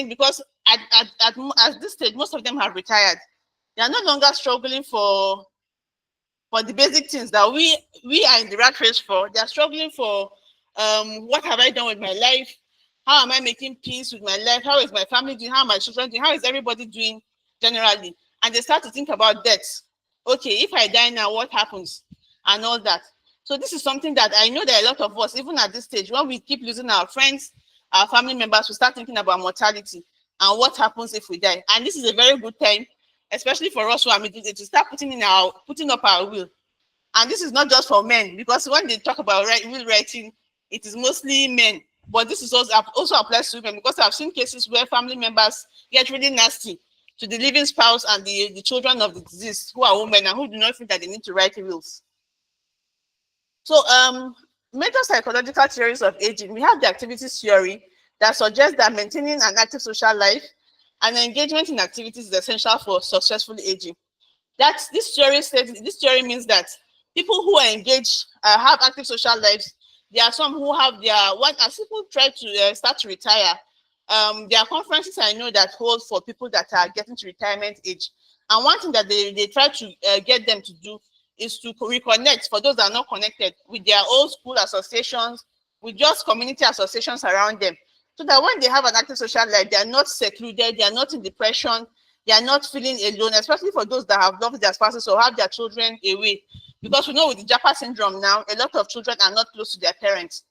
because at this stage, most of them have retired. They are no longer struggling for the basic things that we are in the rat race for. They are struggling for what have I done with my life? How am I making peace with my life? How is my family doing? How are my children doing? How is everybody doing generally? And they start to think about death. Okay, if I die now, what happens? And all that. So this is something that I know that a lot of us, even at this stage, when we keep losing our friends, our family members, we start thinking about mortality and what happens if we die. And this is a very good time, especially for us who are middle age, to start putting up our will. And this is not just for men, because when they talk about will writing, it is mostly men. But this is also applies to women, because I've seen cases where family members get really nasty to the living spouse and the children of the deceased who are women and who do not feel that they need to write wills. So major psychological theories of aging, we have the activities theory that suggests that maintaining an active social life and engagement in activities is essential for successful aging. This theory means that people who are engaged, have active social lives, there are some who have as people try to start to retire, there are conferences I know that hold for people that are getting to retirement age. And one thing that they try to get them to do is to reconnect, for those that are not connected, with their old school associations, with just community associations around them, so that when they have an active social life, they are not secluded, they are not in depression, they are not feeling alone, especially for those that have lost their spouses or have their children away. Because we know with the Japa syndrome now, a lot of children are not close to their parents.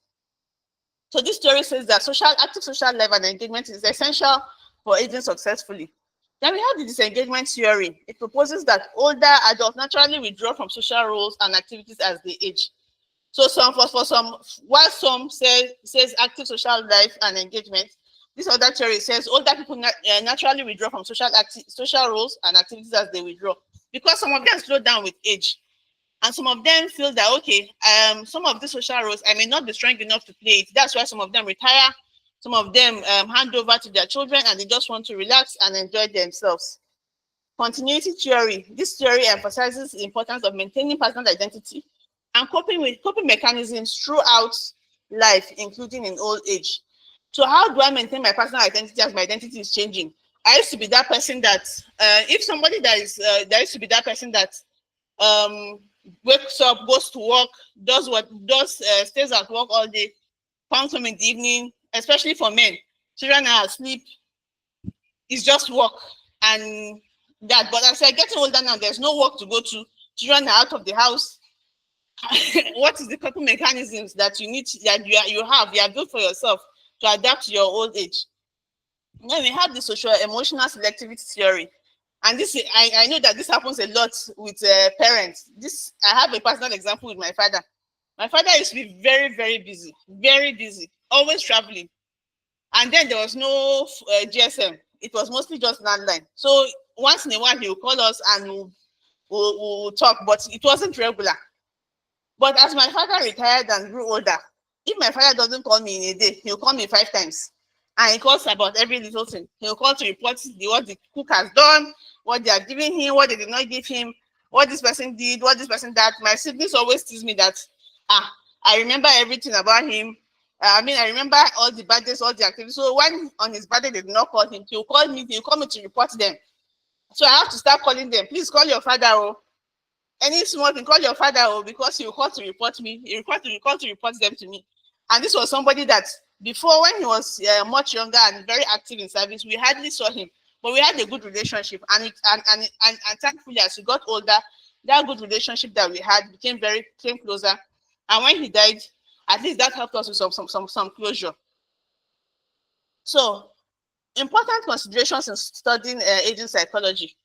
So this theory says that active social life and engagement is essential for aging successfully. Then we have the disengagement theory. It proposes that older adults naturally withdraw from social roles and activities as they age. So while some says active social life and engagement, this other theory says older people naturally withdraw from social roles and activities as they withdraw, because some of them slow down with age, and some of them feel that, okay, some of the social roles I may not be strong enough to play it. That's why some of them retire, some of them hand over to their children, and they just want to relax and enjoy themselves. Continuity theory. This theory emphasizes the importance of maintaining personal identity and coping mechanisms throughout life, including in old age. So how do I maintain my personal identity as my identity is changing? I used to be that person that, there used to be that person that wakes up, goes to work, stays at work all day, comes home in the evening, especially for men. Children are asleep, it's just work and that. But as I get older now, there's no work to go to. Children are out of the house. What is the coping mechanisms that you have built for yourself to adapt to your old age? Then we have the social emotional selectivity theory, and this I know that this happens a lot with parents. I have a personal example with my father. My father used to be very, very busy, always traveling, and then there was no GSM. It was mostly just landline. So once in a while he will call us and we'll talk, but it wasn't regular. But as my father retired and grew older, if my father doesn't call me in a day, he'll call me 5 times. And he calls about every little thing. He'll call to report what the cook has done, what they are giving him, what they did not give him, what this person did, what this person that. My siblings always tease me that, I remember everything about him. I remember all the birthdays, all the activities. So when on his birthday they did not call him, he'll call me to report them. So I have to start calling them. Please call your father. Oh. Any small thing, call your father, because he will call to report me. He will call to report them to me. And this was somebody that before, when he was much younger and very active in service, we hardly saw him, but we had a good relationship. And thankfully, as he got older, that good relationship that we had came closer. And when he died, at least that helped us with some closure. So, important considerations in studying aging psychology: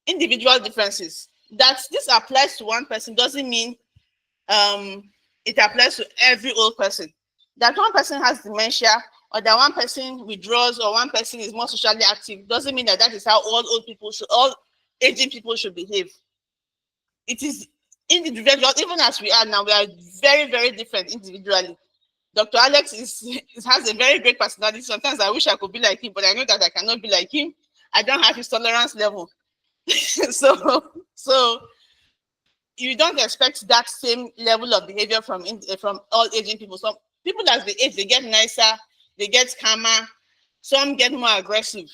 individual differences. That this applies to one person doesn't mean it applies to every old person. That one person has dementia, or that one person withdraws, or one person is more socially active, doesn't mean that is how all aging people should behave. It is individual. Even as we are now, we are very, very different individually. Dr. Alex has a very great personality. Sometimes I wish I could be like him, but I know that I cannot be like him. I don't have his tolerance level. so you don't expect that same level of behavior from all aging people. Some people, as they age, they get nicer, they get calmer, Some get more aggressive.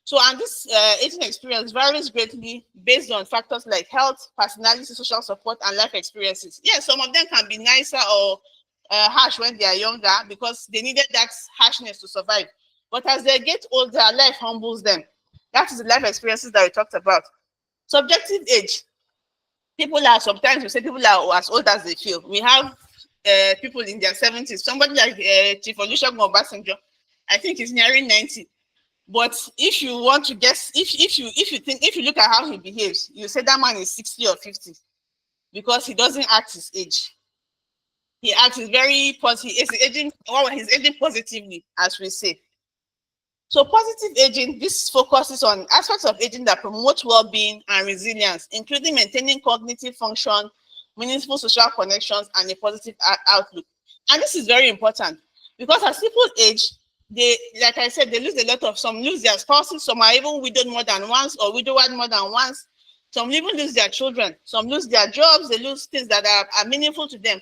So, and this aging experience varies greatly based on factors like health, personality, social support, and life experiences. Yes, some of them can be nicer or harsh when they are younger because they needed that harshness to survive. But as they get older, life humbles them. That is the life experiences that we talked about. Subjective age. People are sometimes we say people are as old as they feel. We have people in their 70s. Somebody like Chief Olusegun Obasanjo, I think he's nearing 90. But if you want to guess, if you look at how he behaves, you say that man is 60 or 50 because he doesn't act his age. He acts very positive. He's aging positively, as we say. So positive aging, this focuses on aspects of aging that promote well-being and resilience, including maintaining cognitive function, meaningful social connections, and a positive outlook. And this is very important because as people age, they, like I said, they lose a lot of, some lose their spouses, some are even widowed more than once or widowed more than once. Some even lose their children, some lose their jobs, they lose things that are meaningful to them.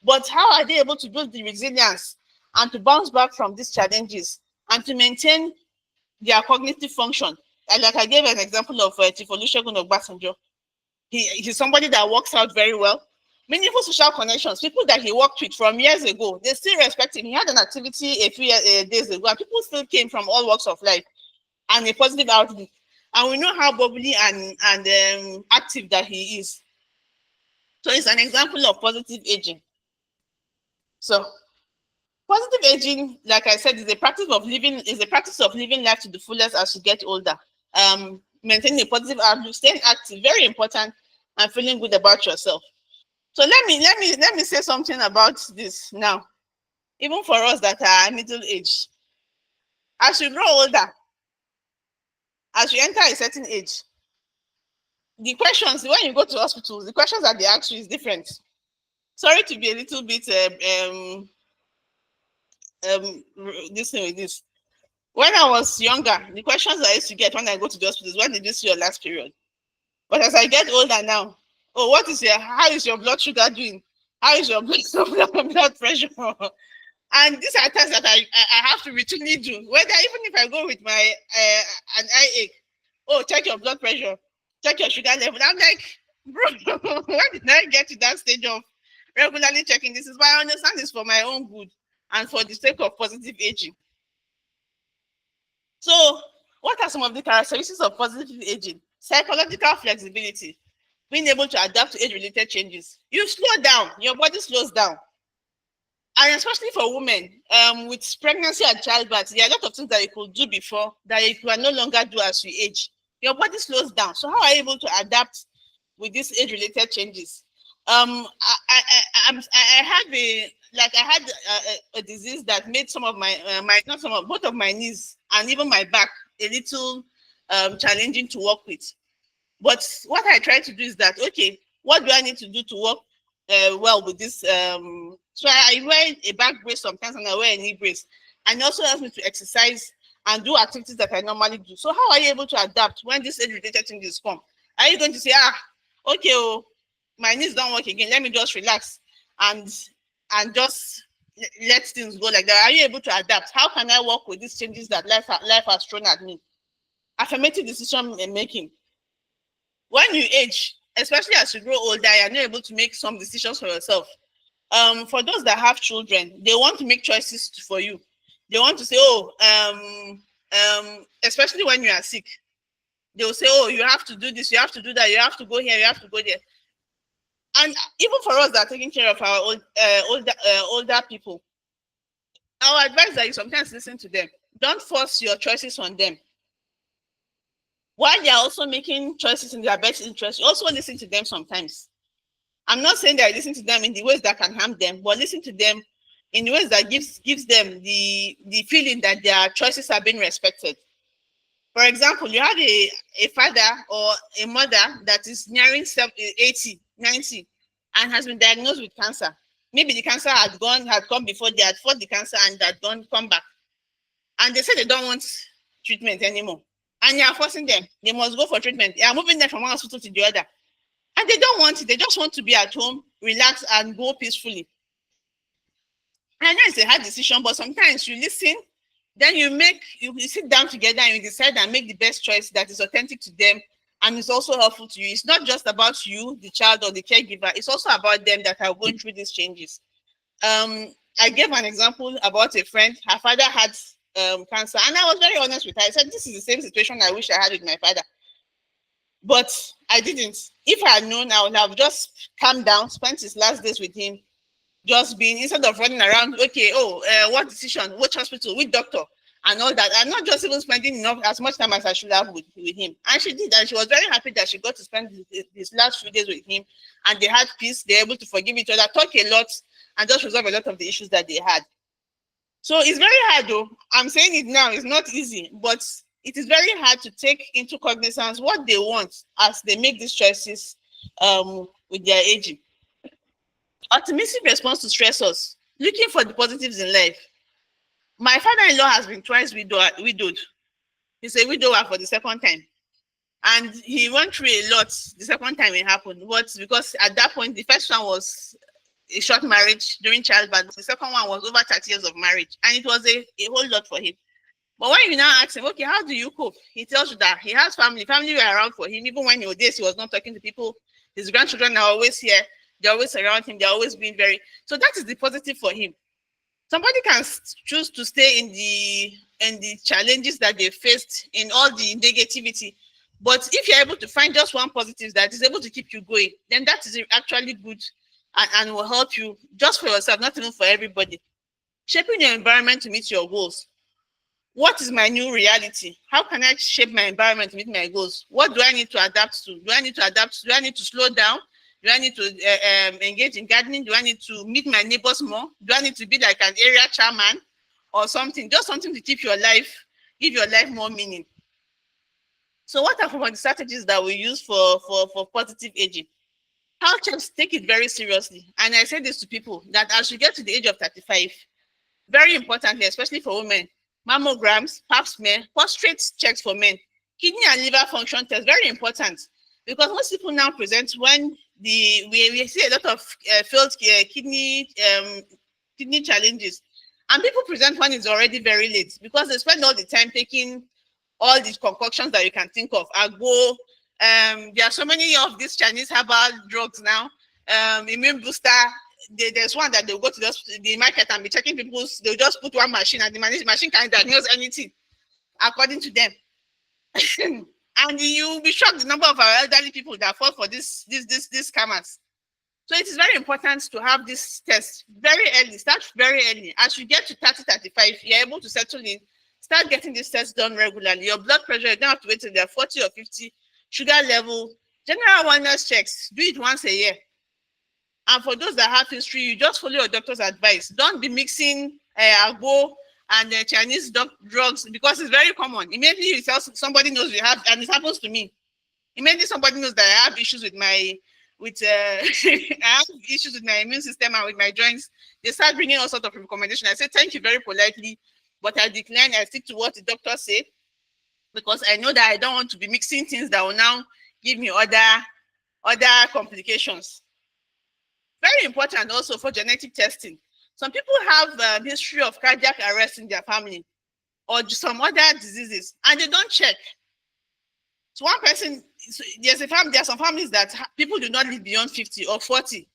But how are they able to build the resilience and to bounce back from these challenges and to maintain their cognitive function? And like I gave an example of Chief Olusegun Obasanjo. He's somebody that works out very well. Meaningful social connections, people that he worked with from years ago, they still respect him. He had an activity a few days ago, and people still came from all walks of life and a positive outlook. And we know how bubbly and active that he is. So it's an example of positive aging. So positive aging, like I said, is a practice of living life to the fullest as you get older. Maintaining a positive outlook, staying active, very important, and feeling good about yourself. So let me say something about this now. Even for us that are middle age, as you grow older, as you enter a certain age, the questions when you go to hospitals, the questions that they ask you is different. Sorry to be a little bit this thing with this. When I was younger, the questions I used to get when I go to the hospital is, when did you see your last period? But as I get older now, oh, how is your blood sugar doing? How is your blood pressure? And these are tests that I have to routinely do. Whether even if I go with my an eye ache, oh, check your blood pressure, check your sugar level. I'm like, bro, when did I get to that stage of regularly checking this? Is why I understand this for my own good and for the sake of positive aging. So, what are some of the characteristics of positive aging? Psychological flexibility, being able to adapt to age-related changes. You slow down, your body slows down. And especially for women, with pregnancy and childbirth, there are a lot of things that you could do before that you can no longer do as you age. Your body slows down. So how are you able to adapt with these age-related changes? I have I had a disease that made some of both of my knees and even my back a little challenging to work with. But what I try to do is that, okay, what do I need to do to work well with this? So I wear a back brace sometimes and I wear a knee brace. And it also helps me to exercise and do activities that I normally do. So how are you able to adapt when these age-related changes come? Are you going to say, okay, oh, my knees don't work again, let me just relax and just let things go like that? Are you able to adapt? How can I work with these changes that life has thrown at me? Affirmative decision making. When you age, especially as you grow older, you're not able to make some decisions for yourself. For those that have children, they want to make choices for you. They want to say, especially when you are sick, they will say, oh, you have to do this, you have to do that, you have to go here, you have to go there. And even for us that are taking care of our older people, our advice is that you sometimes listen to them. Don't force your choices on them. While they are also making choices in their best interest, you also listen to them sometimes. I'm not saying that I listen to them in the ways that can harm them, but listen to them in the ways that gives them the feeling that their choices are being respected. For example, you have a father or a mother that is nearing 80, 90, and has been diagnosed with cancer. Maybe the cancer had come before, they had fought the cancer and had come back. And they say they don't want treatment anymore. And you are forcing them. They must go for treatment. You are moving them from one hospital to the other. And they don't want it. They just want to be at home, relax, and go peacefully. I know it's a hard decision, but sometimes you listen, Then you sit down together and you decide and make the best choice that is authentic to them and is also helpful to you. It's not just about you, the child or the caregiver. It's also about them that are going through these changes. I gave an example about a friend. Her father had cancer, and I was very honest with her. I said, this is the same situation I wish I had with my father. But I didn't. If I had known, I would have just calmed down, spent his last days with him, just being, instead of running around, okay, what decision, which hospital, which doctor, and all that, and not just even spending as much time as I should have with him. And she did, and she was very happy that she got to spend these last few days with him, and they had peace. They were able to forgive each other, talk a lot, and just resolve a lot of the issues that they had. So it's very hard, though. I'm saying it now, it's not easy, but it is very hard to take into cognizance what they want as they make these choices with their aging. Optimistic response to stressors, looking for the positives in life. My father-in-law has been twice widowed. He's a widower for the second time. And he went through a lot the second time it happened. But because at that point, the first one was a short marriage during childbirth. The second one was over 30 years of marriage. And it was a whole lot for him. But when you now ask him, okay, how do you cope? He tells you that he has family. Family were around for him. Even when he was not talking to people. His grandchildren are always here. They're always around him. They're always being very... So that is the positive for him. Somebody can choose to stay in the challenges that they faced, in all the negativity. But if you're able to find just one positive that is able to keep you going, then that is actually good and will help you just for yourself, not even for everybody. Shaping your environment to meet your goals. What is my new reality? How can I shape my environment to meet my goals? What do I need to adapt to? Do I need to adapt? Do I need to slow down? Do I need to engage in gardening? Do I need to meet my neighbors more? Do I need to be like an area chairman or something? Just something to keep your life, give your life more meaning. So what are some of the strategies that we use for positive aging? Health checks, take it very seriously. And I say this to people, that as you get to the age of 35, very importantly, especially for women, mammograms, pap smear, prostate checks for men, kidney and liver function tests, very important. Because most people now present when we see a lot of failed kidney challenges, and people present when it's already very late because they spend all the time taking all these concoctions that you can think of. Agbo, there are so many of these Chinese herbal drugs now. Immune booster. There's one that they'll go to the market and be checking people's. They'll just put one machine and the machine can diagnose anything according to them. And you'll be shocked the number of our elderly people that fall for these scammers. So it is very important to have this test very early. Start very early. As you get to 30, 35, you're able to settle in. Start getting this test done regularly. Your blood pressure, you don't have to wait till they're 40 or 50. Sugar level, general wellness checks. Do it once a year. And for those that have history, you just follow your doctor's advice. Don't be mixing agbo and Chinese drugs because it's very common. Immediately you tell somebody knows you have, and it happens to me. Immediately somebody knows that I have issues with I have issues with my immune system and with my joints. They start bringing all sorts of recommendations. I say thank you very politely, but I decline. I stick to what the doctor said because I know that I don't want to be mixing things that will now give me other complications. Very important also for genetic testing. Some people have a history of cardiac arrest in their family or some other diseases, and they don't check. So one person, there are some families that people do not live beyond 50 or 40,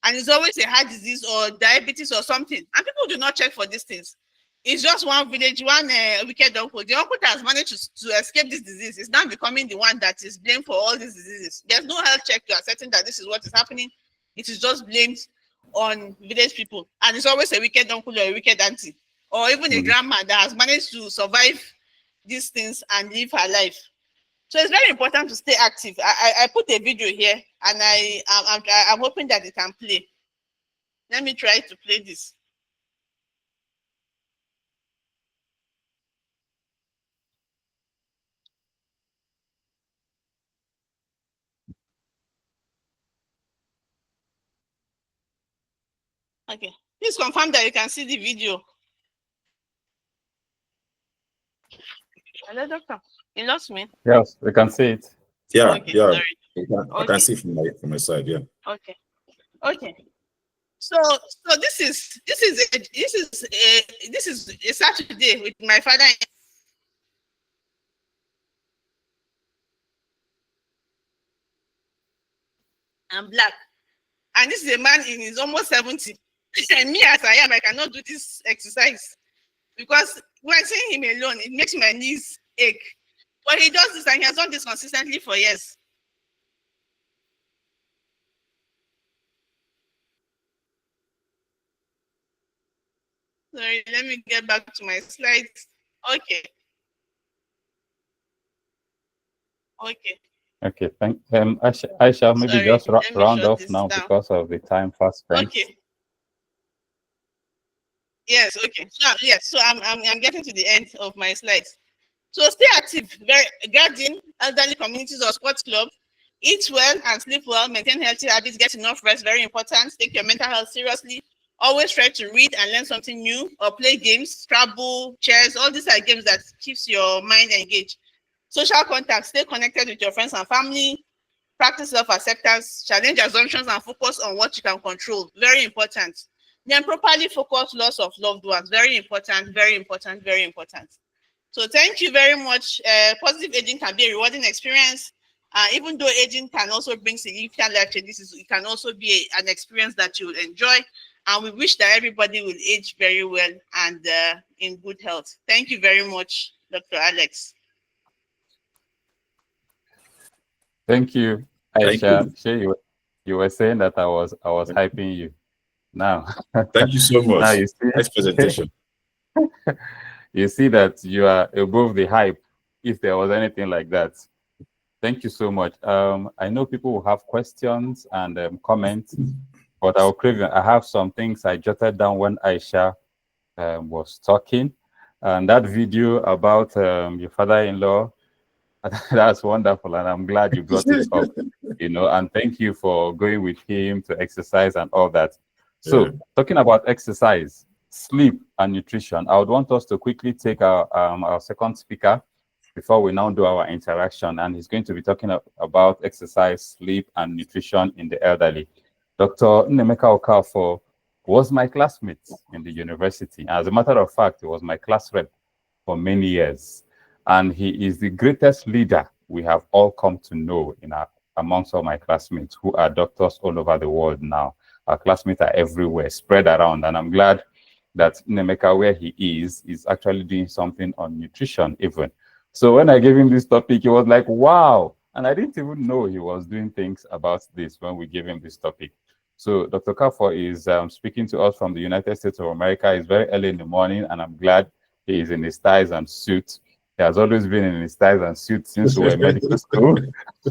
and it's always a heart disease or diabetes or something, and people do not check for these things. It's just one village, one wicked uncle. The uncle that has managed to escape this disease is now becoming the one that is blamed for all these diseases. There's no health check to ascertain that this is what is happening. It is just blamed on village people. And it's always a wicked uncle or a wicked auntie, or even a grandma that has managed to survive these things and live her life. So it's very important to stay active. I put a video here, and I'm hoping that it can play. Let me try to play this. Okay, please confirm that you can see the video. Hello, doctor. You lost me? Yes, we can see it. Yeah, okay, yeah. Sorry. I can see from my side, yeah. Okay. So this is a Saturday with my father. I'm black, and this is a man in his almost 70. And me as I am, I cannot do this exercise because when seeing him alone, it makes my knees ache. But he does this, and he has done this consistently for years. Sorry, let me get back to my slides. Okay. Okay. Okay, I shall maybe Sorry, just let me round shut off this now down. because of the time fast spent. Okay. Yes, okay. So I'm getting to the end of my slides. So stay active, garden, elderly communities or sports club, eat well and sleep well, maintain healthy habits, get enough rest, very important. Take your mental health seriously. Always try to read and learn something new or play games, Scrabble, chess, all these are games that keeps your mind engaged. Social contact, stay connected with your friends and family. Practice self-acceptance, challenge assumptions and focus on what you can control. Very important. Then properly focus loss of loved ones. Very important, very important, very important. So thank you very much. Positive aging can be a rewarding experience. Even though aging can also bring significant life changes, it can also be an experience that you will enjoy. And we wish that everybody will age very well and in good health. Thank you very much, Dr. Alex. Thank you, Thank Aisha. you. Shay, you were saying that I was hyping you. Now, Thank you so now much. you Nice see, presentation. you see that you are above the hype, if there was anything like that. Thank you so much. I know people will have questions and comments, but I have some things I jotted down when Aisha was talking, and that video about your father-in-law. That's wonderful, and I'm glad you brought it up. And thank you for going with him to exercise and all that. Yeah. So, talking about exercise, sleep, and nutrition, I would want us to quickly take our second speaker before we now do our interaction, and he's going to be talking about exercise, sleep, and nutrition in the elderly. Dr. Nnemeka Okafor was my classmate in the university. As a matter of fact, he was my class rep for many years. And he is the greatest leader we have all come to know amongst all my classmates who are doctors all over the world now. Our classmates are everywhere, spread around. And I'm glad that Nemeka, where he is actually doing something on nutrition even. So when I gave him this topic, he was like, wow. And I didn't even know he was doing things about this when we gave him this topic. So Dr. Kafo is speaking to us from the United States of America. It's very early in the morning, and I'm glad he is in his ties and suit. He has always been in his ties and suit since we were in medical school,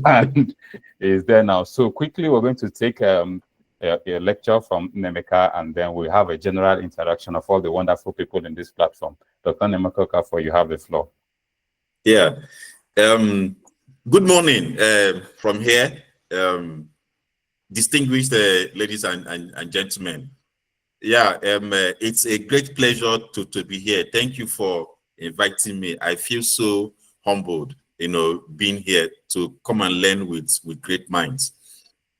and is there now. So quickly, we're going to take a lecture from Nemeka, and then we'll have a general interaction of all the wonderful people in this platform. Dr. Nemeka Okafor, you have the floor. Yeah. Good morning from here, distinguished ladies and gentlemen. Yeah, it's a great pleasure to be here. Thank you for inviting me. I feel so humbled, being here to come and learn with great minds.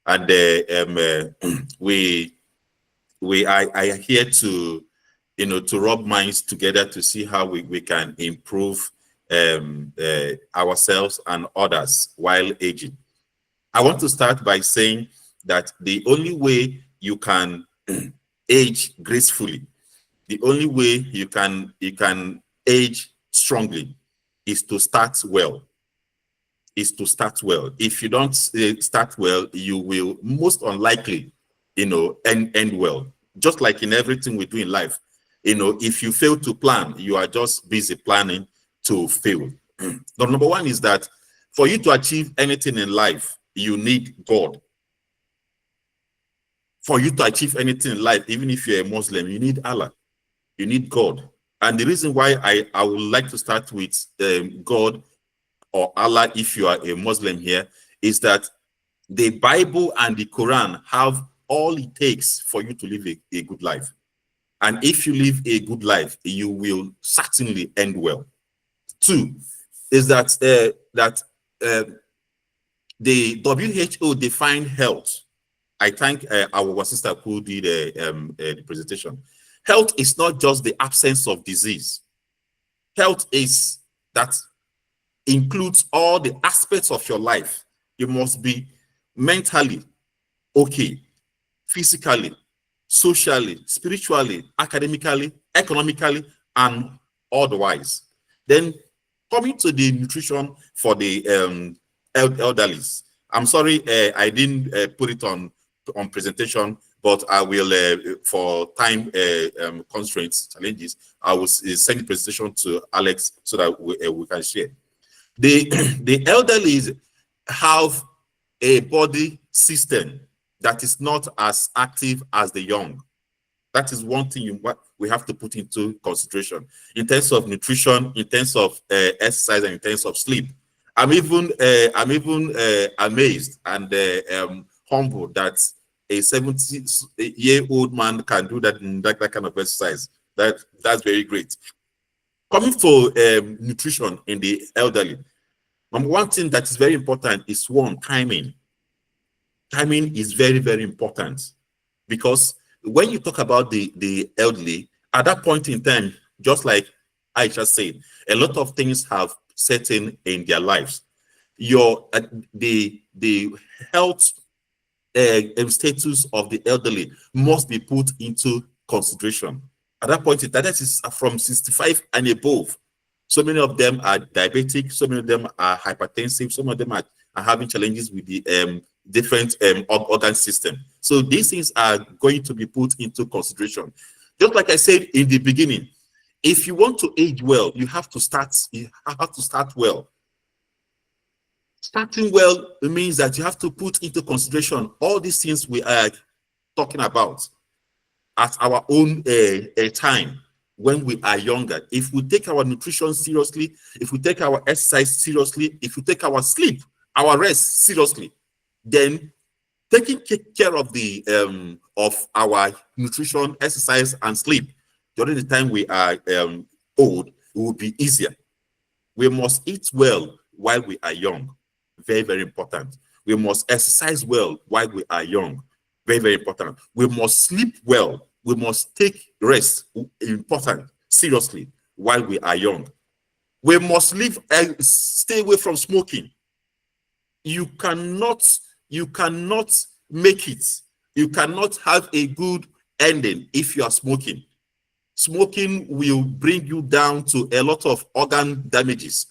And I here to, to rub minds together to see how we can improve ourselves and others while aging. I want to start by saying that the only way you can age gracefully, the only way you can age strongly is to start well. If you don't start well, you will most unlikely, end well. Just like in everything we do in life, if you fail to plan, you are just busy planning to fail. The number one is that for you to achieve anything in life, you need God. For you to achieve anything in life, even if you're a Muslim, you need Allah. You need God. And the reason why I would like to start with God or Allah, if you are a Muslim here, is that the Bible and the Quran have all it takes for you to live a good life. And if you live a good life, you will certainly end well. Two is that the WHO defined health I thank our sister who did the presentation. Health is not just the absence of disease. Health is that includes all the aspects of your life. You must be mentally okay, physically, socially, spiritually, academically, economically, and otherwise. Then coming to the nutrition for the elderly. I'm sorry I didn't put it on presentation, but I will, for time constraints, challenges, I will send the presentation to Alex so that we can share. The elderly have a body system that is not as active as the young. That is one thing we have to put into consideration in terms of nutrition, in terms of exercise, and in terms of sleep. I'm even amazed and humbled that a 70-year-old man can do that kind of exercise. That's very great. Coming to nutrition in the elderly, one thing that is very important is timing. Timing is very, very important, because when you talk about the elderly, at that point in time, just like I just said, a lot of things have set in their lives. The health status of the elderly must be put into consideration. At that point in time, that is from 65 and above. So many of them are diabetic, so many of them are hypertensive, some of them are having challenges with the different organ system. So these things are going to be put into consideration. Just like I said in the beginning, if you want to age well, you have to start well. Starting well means that you have to put into consideration all these things we are talking about at our own time when we are younger. If we take our nutrition seriously, if we take our exercise seriously, if we take our sleep, our rest seriously, then taking care of the of our nutrition, exercise, and sleep during the time we are old, it will be easier. We must eat well while we are young. Very, very important. We must exercise well while we are young. Very, very important. We must sleep well. We must take rest, important, seriously, while we are young. We must stay away from smoking. You cannot make it. You cannot have a good ending if you are smoking. Smoking will bring you down to a lot of organ damages,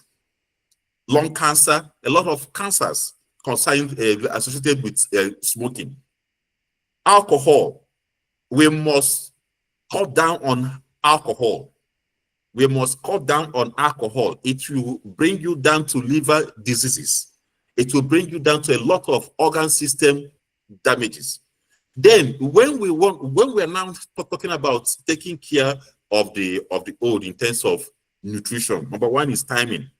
lung cancer, a lot of cancers associated with smoking. Alcohol, we must cut down on alcohol. We must cut down on alcohol. It will bring you down to liver diseases. It will bring you down to a lot of organ system damages. Then, when we are now talking about taking care of the old in terms of nutrition, number one is timing.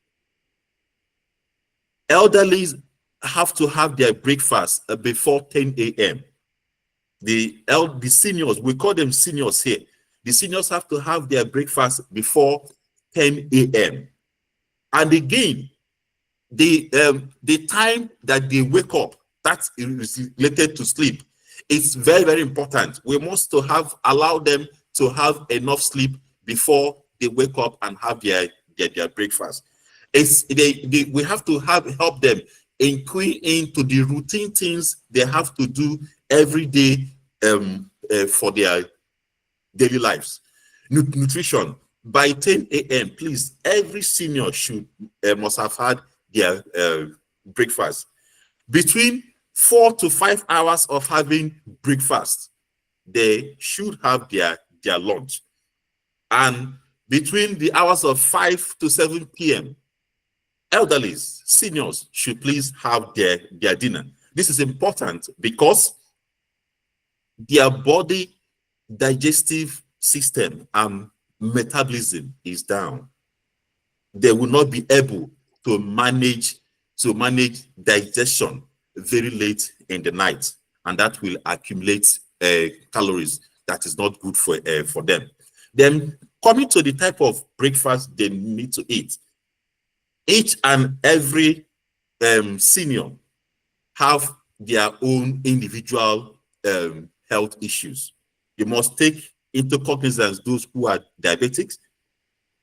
Elderly have to have their breakfast before 10 a.m. The seniors, we call them seniors here. The seniors have to have their breakfast before 10 a.m. And again, the time that they wake up, that is related to sleep. It's very, very important. We must allow them to have enough sleep before they wake up and have their breakfast. We have to help them into the routine things they have to do every day for their daily lives. Nutrition, by 10 a.m., please, every senior must have had their breakfast. Between 4 to 5 hours of having breakfast, they should have their lunch. And between the hours of 5 to 7 p.m., elderly, seniors should please have their dinner. This is important because their body digestive system and metabolism is down. They will not be able to manage digestion very late in the night, and that will accumulate calories that is not good for them. Then, coming to the type of breakfast they need to eat, each and every senior have their own individual health issues. You must take into cognizance those who are diabetic.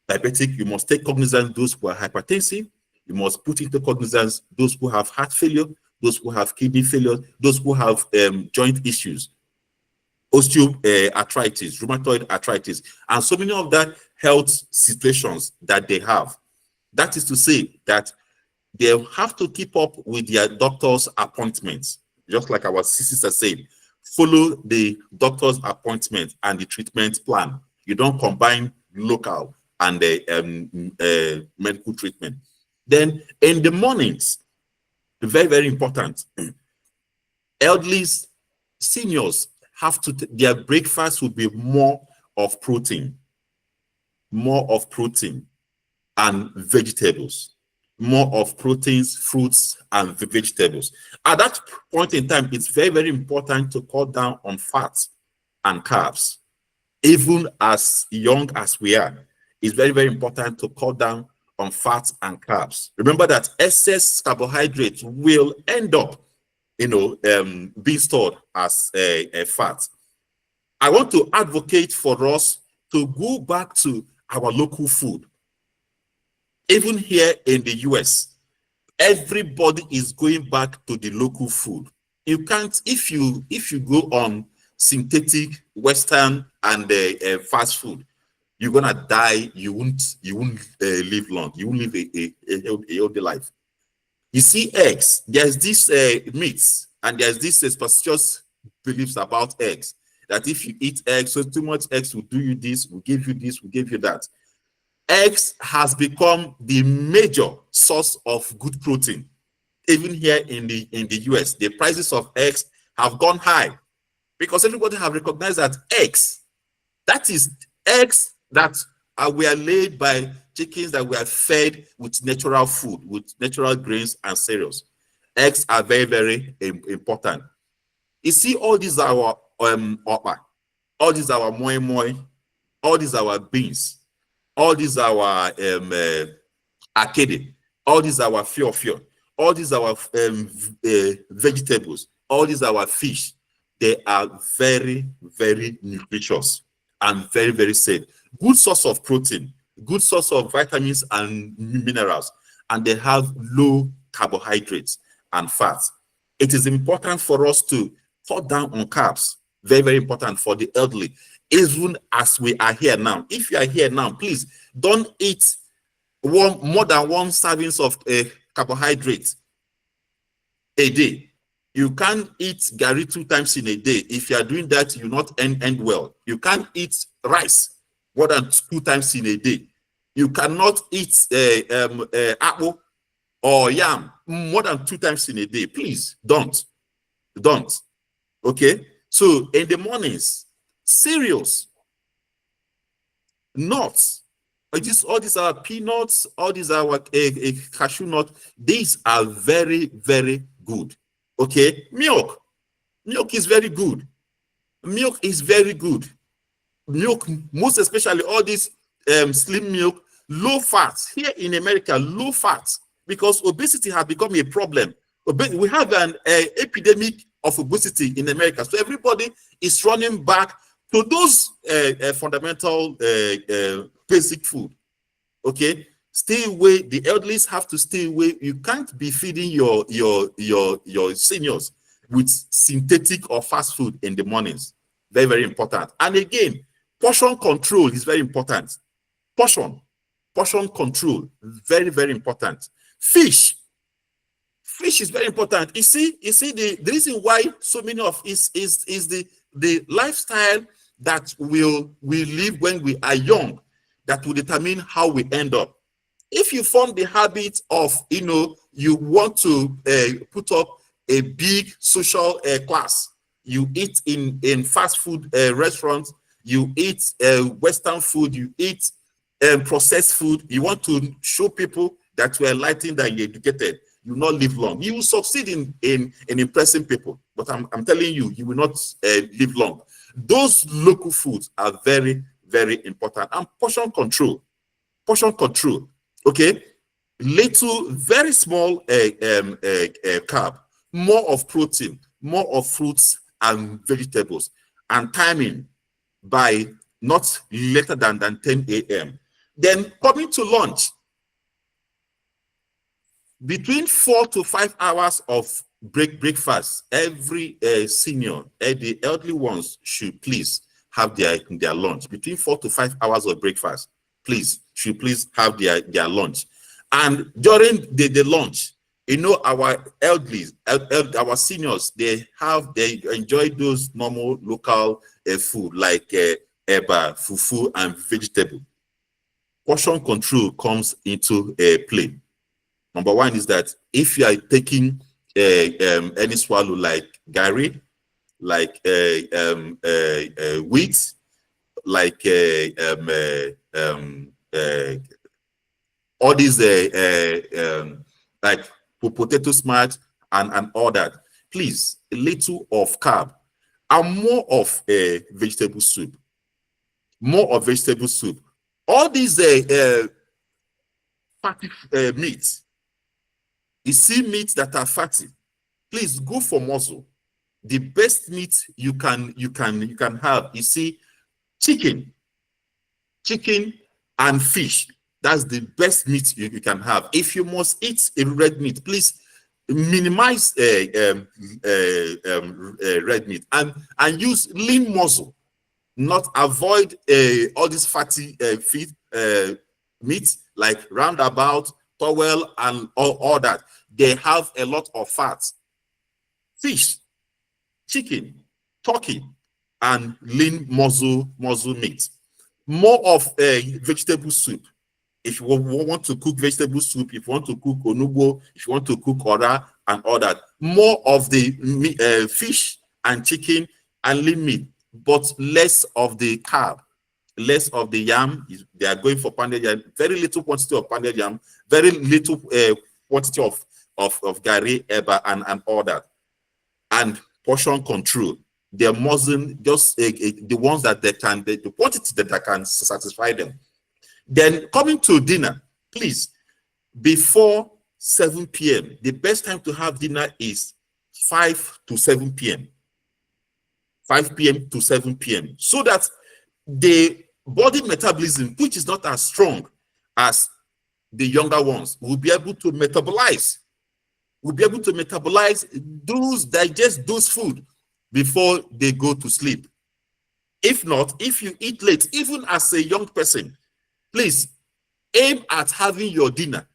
You must take cognizance those who are hypertensive. You must put into cognizance those who have heart failure, those who have kidney failure, those who have joint issues, osteoarthritis, rheumatoid arthritis, and so many of that health situations that they have. That is to say that they have to keep up with their doctor's appointments, just like our sister said. Follow the doctor's appointment and the treatment plan. You don't combine local and medical treatment. Then in the mornings, very, very important, elderly, seniors have to, their breakfast will be more of protein and vegetables, more of proteins, fruits, and vegetables. At that point in time, it's very, very important to cut down on fats and carbs. Even as young as we are, it's very, very important to cut down on fats and carbs. Remember that excess carbohydrates will end up, being stored as a fat. I want to advocate for us to go back to our local food. Even here in the US, everybody is going back to the local food. You can't, if you go on synthetic, Western, and fast food, you're gonna die. You won't live long. You won't live a healthy life. You see, eggs. There's this myths and there's this superstitious beliefs about eggs, that if you eat eggs, so too much eggs will do you this, will give you this, will give you that. Eggs has become the major source of good protein. Even here in the US, the prices of eggs have gone high because everybody have recognized that eggs, that is eggs that were laid by chickens that were fed with natural food, with natural grains and cereals. Eggs are very, very important. You see, all these are our all these are our moi moi, all these are our beans, all these are our arcade, all these are our fiofio, all these are our vegetables, all these are our fish. They are very, very nutritious and very, very safe. Good source of protein, good source of vitamins and minerals, and they have low carbohydrates and fats. It is important for us to cut down on carbs. Very, very important for the elderly. Even as we are here now, if you are here now, please don't eat more than one servings of carbohydrates a day. You can't eat gari 2 times in a day. If you are doing that, you will not end well. You can't eat rice more than 2 times in a day. You cannot eat apple or yam more than 2 times in a day. Please don't. Okay. So in the mornings, cereals, nuts, all these are peanuts, all these are cashew nut. These are very, very good. Okay, milk is very good. Milk is very good. Milk, most especially all this slim milk, low fat. Here in America, low fat, because obesity has become a problem. We have an epidemic of obesity in America, so everybody is running back to those fundamental basic food. Okay, stay away. The elderly have to stay away. You can't be feeding your seniors with synthetic or fast food in the mornings. Very, very important. And again, portion control is very important. Portion control, very, very important. Fish is very important. You see the reason why so many of is the lifestyle that we live when we are young that will determine how we end up. If you form the habit of, you want to put up a big social class, you eat in fast food restaurants, you eat Western food, you eat processed food, you want to show people that you are enlightened and you're educated, you will not live long. You will succeed in impressing people, but I'm telling you, you will not live long. Those local foods are very, very important. And portion control, okay? Little, very small carb, more of protein, more of fruits and vegetables, and timing by not later than 10 a.m. Then coming to lunch, between 4 to 5 hours of breakfast. Every senior, the elderly ones should please have their lunch. Between 4 to 5 hours of breakfast, should please have their lunch. And during the lunch, our elderly, our seniors, they enjoy those normal local food like eba, fufu, and vegetable. Portion control comes into play. Number one is that if you are taking any swallow like gari, like wheat, like all these like potato smart and all that, please, a little of carb and more of vegetable soup. More of vegetable soup. All these fatty meats. You see meats that are fatty, please go for muscle. The best meat you can have, you see, chicken and fish. That's the best meat you can have. If you must eat a red meat, please minimize red meat and use lean muscle. Not avoid all these fatty meats like roundabout, towel, and all that. They have a lot of fat. Fish, chicken, turkey, and lean muscle meat. More of vegetable soup. If you want to cook vegetable soup, if you want to cook onugbo, if you want to cook ora and all that, more of the fish and chicken and lean meat, but less of the carb, less of the yam. They are going for pounded yam, very little quantity of pounded yam, very little quantity of gari, eba, and all that. And portion control. They mustn't just the ones that they can, the quantity that can satisfy them. Then coming to dinner, please, before 7 p.m. The best time to have dinner is 5 to 7 p.m. 5 p.m. to 7 p.m. so that the body metabolism, which is not as strong as the younger ones, will be able to metabolize. Will be able to metabolize digest those food before they go to sleep. If not, if you eat late, even as a young person, please aim at having your dinner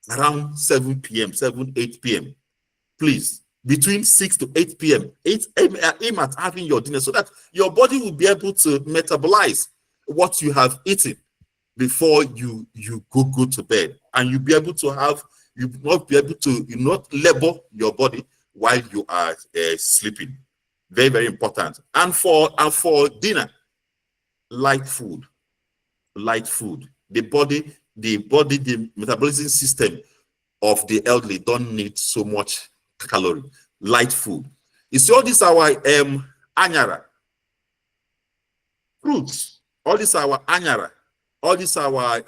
around 7 p.m., 8 p.m. Please, between 6 to 8 p.m. Aim at having your dinner so that your body will be able to metabolize what you have eaten before you go to bed. And you'll be able to have, you not labor your body while you are sleeping. Very, very important. And for dinner, light food. The metabolism system of the elderly don't need so much calorie. Light food. You see all this our anyara, fruits. All this our anyara. All this our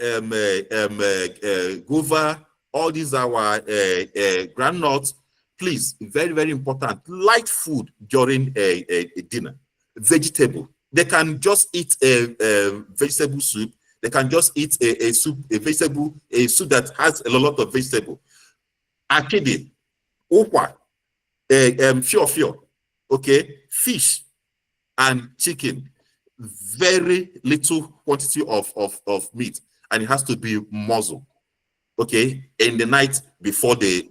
guava. All these our groundnuts. Please, very, very important. Light food during a dinner. Vegetable. They can just eat a vegetable soup. They can just eat a soup that has a lot of vegetable. Akidi, okwa, fio, okay, fish and chicken. Very little quantity of meat, and it has to be muzzle. Okay, in the night before they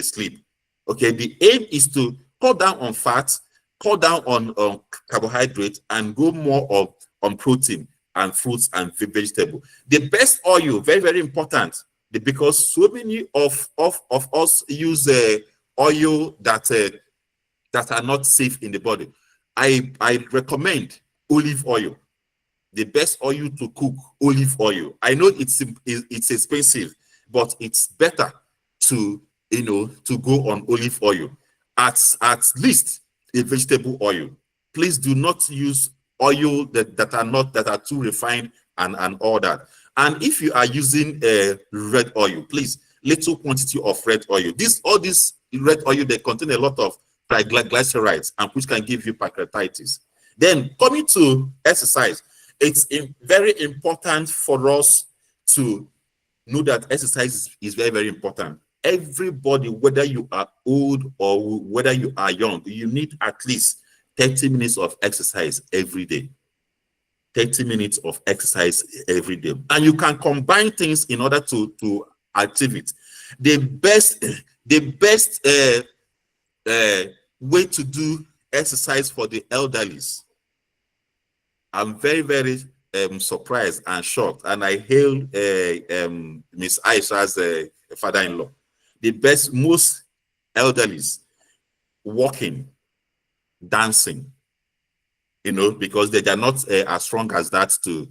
sleep. Okay, the aim is to cut down on fat, cut down on carbohydrate, and go more on protein and fruits and vegetable. The best oil, very, very important, because so many of us use oil that are not safe in the body. I recommend olive oil. The best oil to cook, olive oil. I know it's expensive, but it's better to go on olive oil. At least a vegetable oil. Please do not use oil that are too refined and all that. And if you are using red oil, please, little quantity of red oil. All this red oil, they contain a lot of triglycerides, and which can give you pancreatitis. Then coming to exercise, it's very important for us to know that exercise is very, very important. Everybody, whether you are old or whether you are young, you need at least 30 minutes of exercise every day. 30 minutes of exercise every day. And you can combine things in order to achieve it. The best way to do exercise for the elderlies, I'm very, very surprised and shocked, and I hail Miss Aisha's father-in-law. The best, most elderlies walking, dancing, because they are not as strong as that to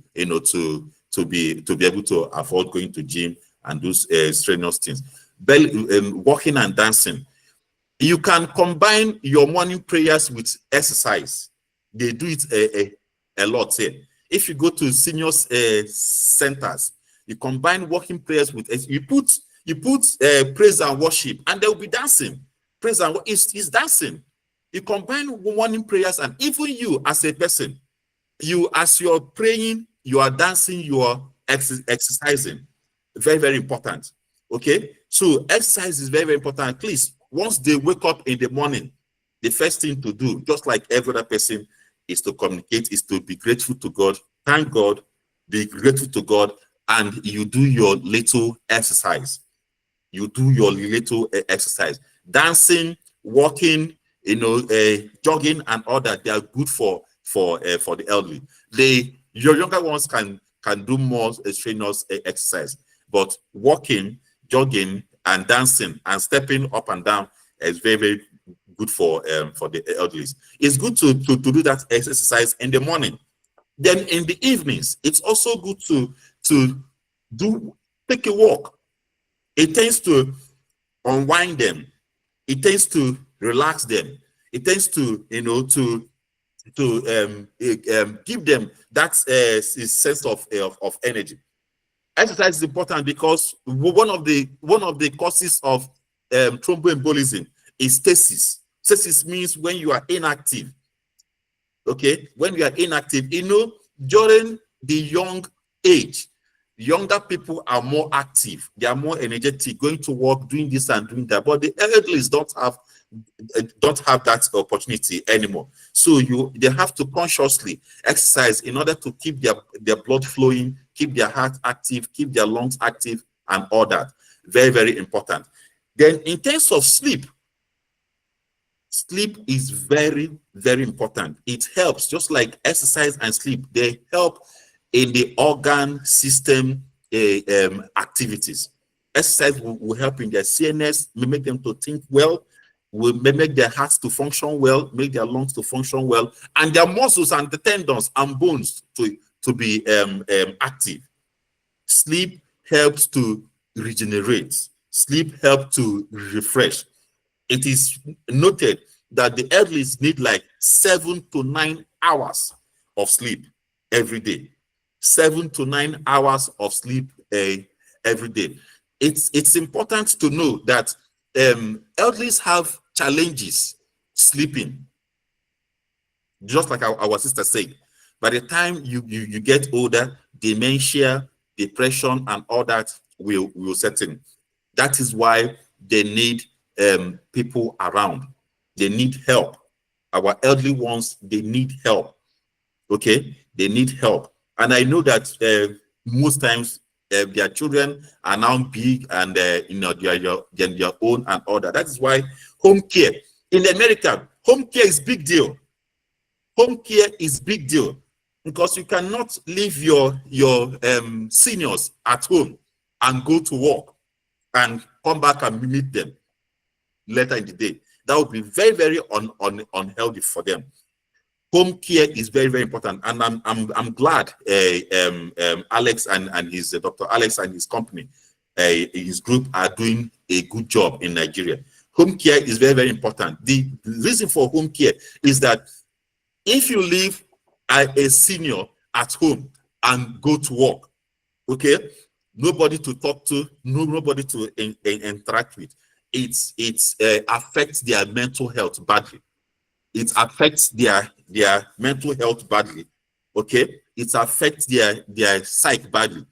be able to afford going to gym and do strenuous things. Walking and dancing. You can combine your morning prayers with exercise. They do it a lot here. If you go to seniors centers, you combine walking prayers with you put praise and worship, and they will be dancing. Praise and is dancing. You combine morning prayers, and even you as a person, as you're praying, you are dancing, you are exercising. Very, very important. Okay, so exercise is very, very important. Please, once they wake up in the morning, the first thing to do, just like every other person, is to communicate, is to be grateful to God, thank God, be grateful to God, and you do your little exercise. You do your little exercise. Dancing, walking, jogging and all that, they are good for the elderly. Your younger ones can do more strenuous exercise, but walking, jogging, and dancing and stepping up and down is very, very good for the elderly. It's good to do that exercise in the morning. Then in the evenings, it's also good to take a walk. It tends to unwind them. It tends to relax them. It tends to give them that sense of energy. Exercise is important because one of the causes of thromboembolism is stasis. Stasis means when you are inactive. Okay, when you are inactive, during the young age, younger people are more active, they are more energetic, going to work, doing this and doing that. But the elderly don't have that opportunity anymore. So they have to consciously exercise in order to keep their blood flowing, keep their heart active, keep their lungs active, and all that. Very, very important. Then in terms of sleep is very, very important. It helps, just like exercise and sleep, they help in the organ system activities. Exercise will help in their CNS, will make them to think well, will make their hearts to function well, make their lungs to function well, and their muscles and the tendons and bones to be active. Sleep helps to regenerate. Sleep helps to refresh. It is noted that the elderly need like 7 to 9 hours of sleep every day. 7 to 9 hours of sleep every day. It's important to know that elderlies have challenges sleeping. Just like our sister said, by the time you get older, dementia, depression, and all that will set in. That is why they need people around. They need help. Our elderly ones, they need help. Okay, they need help. And I know that most times their children are now big and they're your own and all that. That is why home care in America, home care is big deal. Home care is big deal because you cannot leave your seniors at home and go to work and come back and meet them later in the day. That would be very, very unhealthy for them. Home care is very, very important, and I'm glad Alex and his Dr. Alex and his company, his group are doing a good job in Nigeria. Home care is very, very important. The reason for home care is that if you leave a senior at home and go to work, okay, nobody to talk to, nobody to interact with, it affects their mental health badly. It affects their mental health badly. Okay, it affects their psyche badly.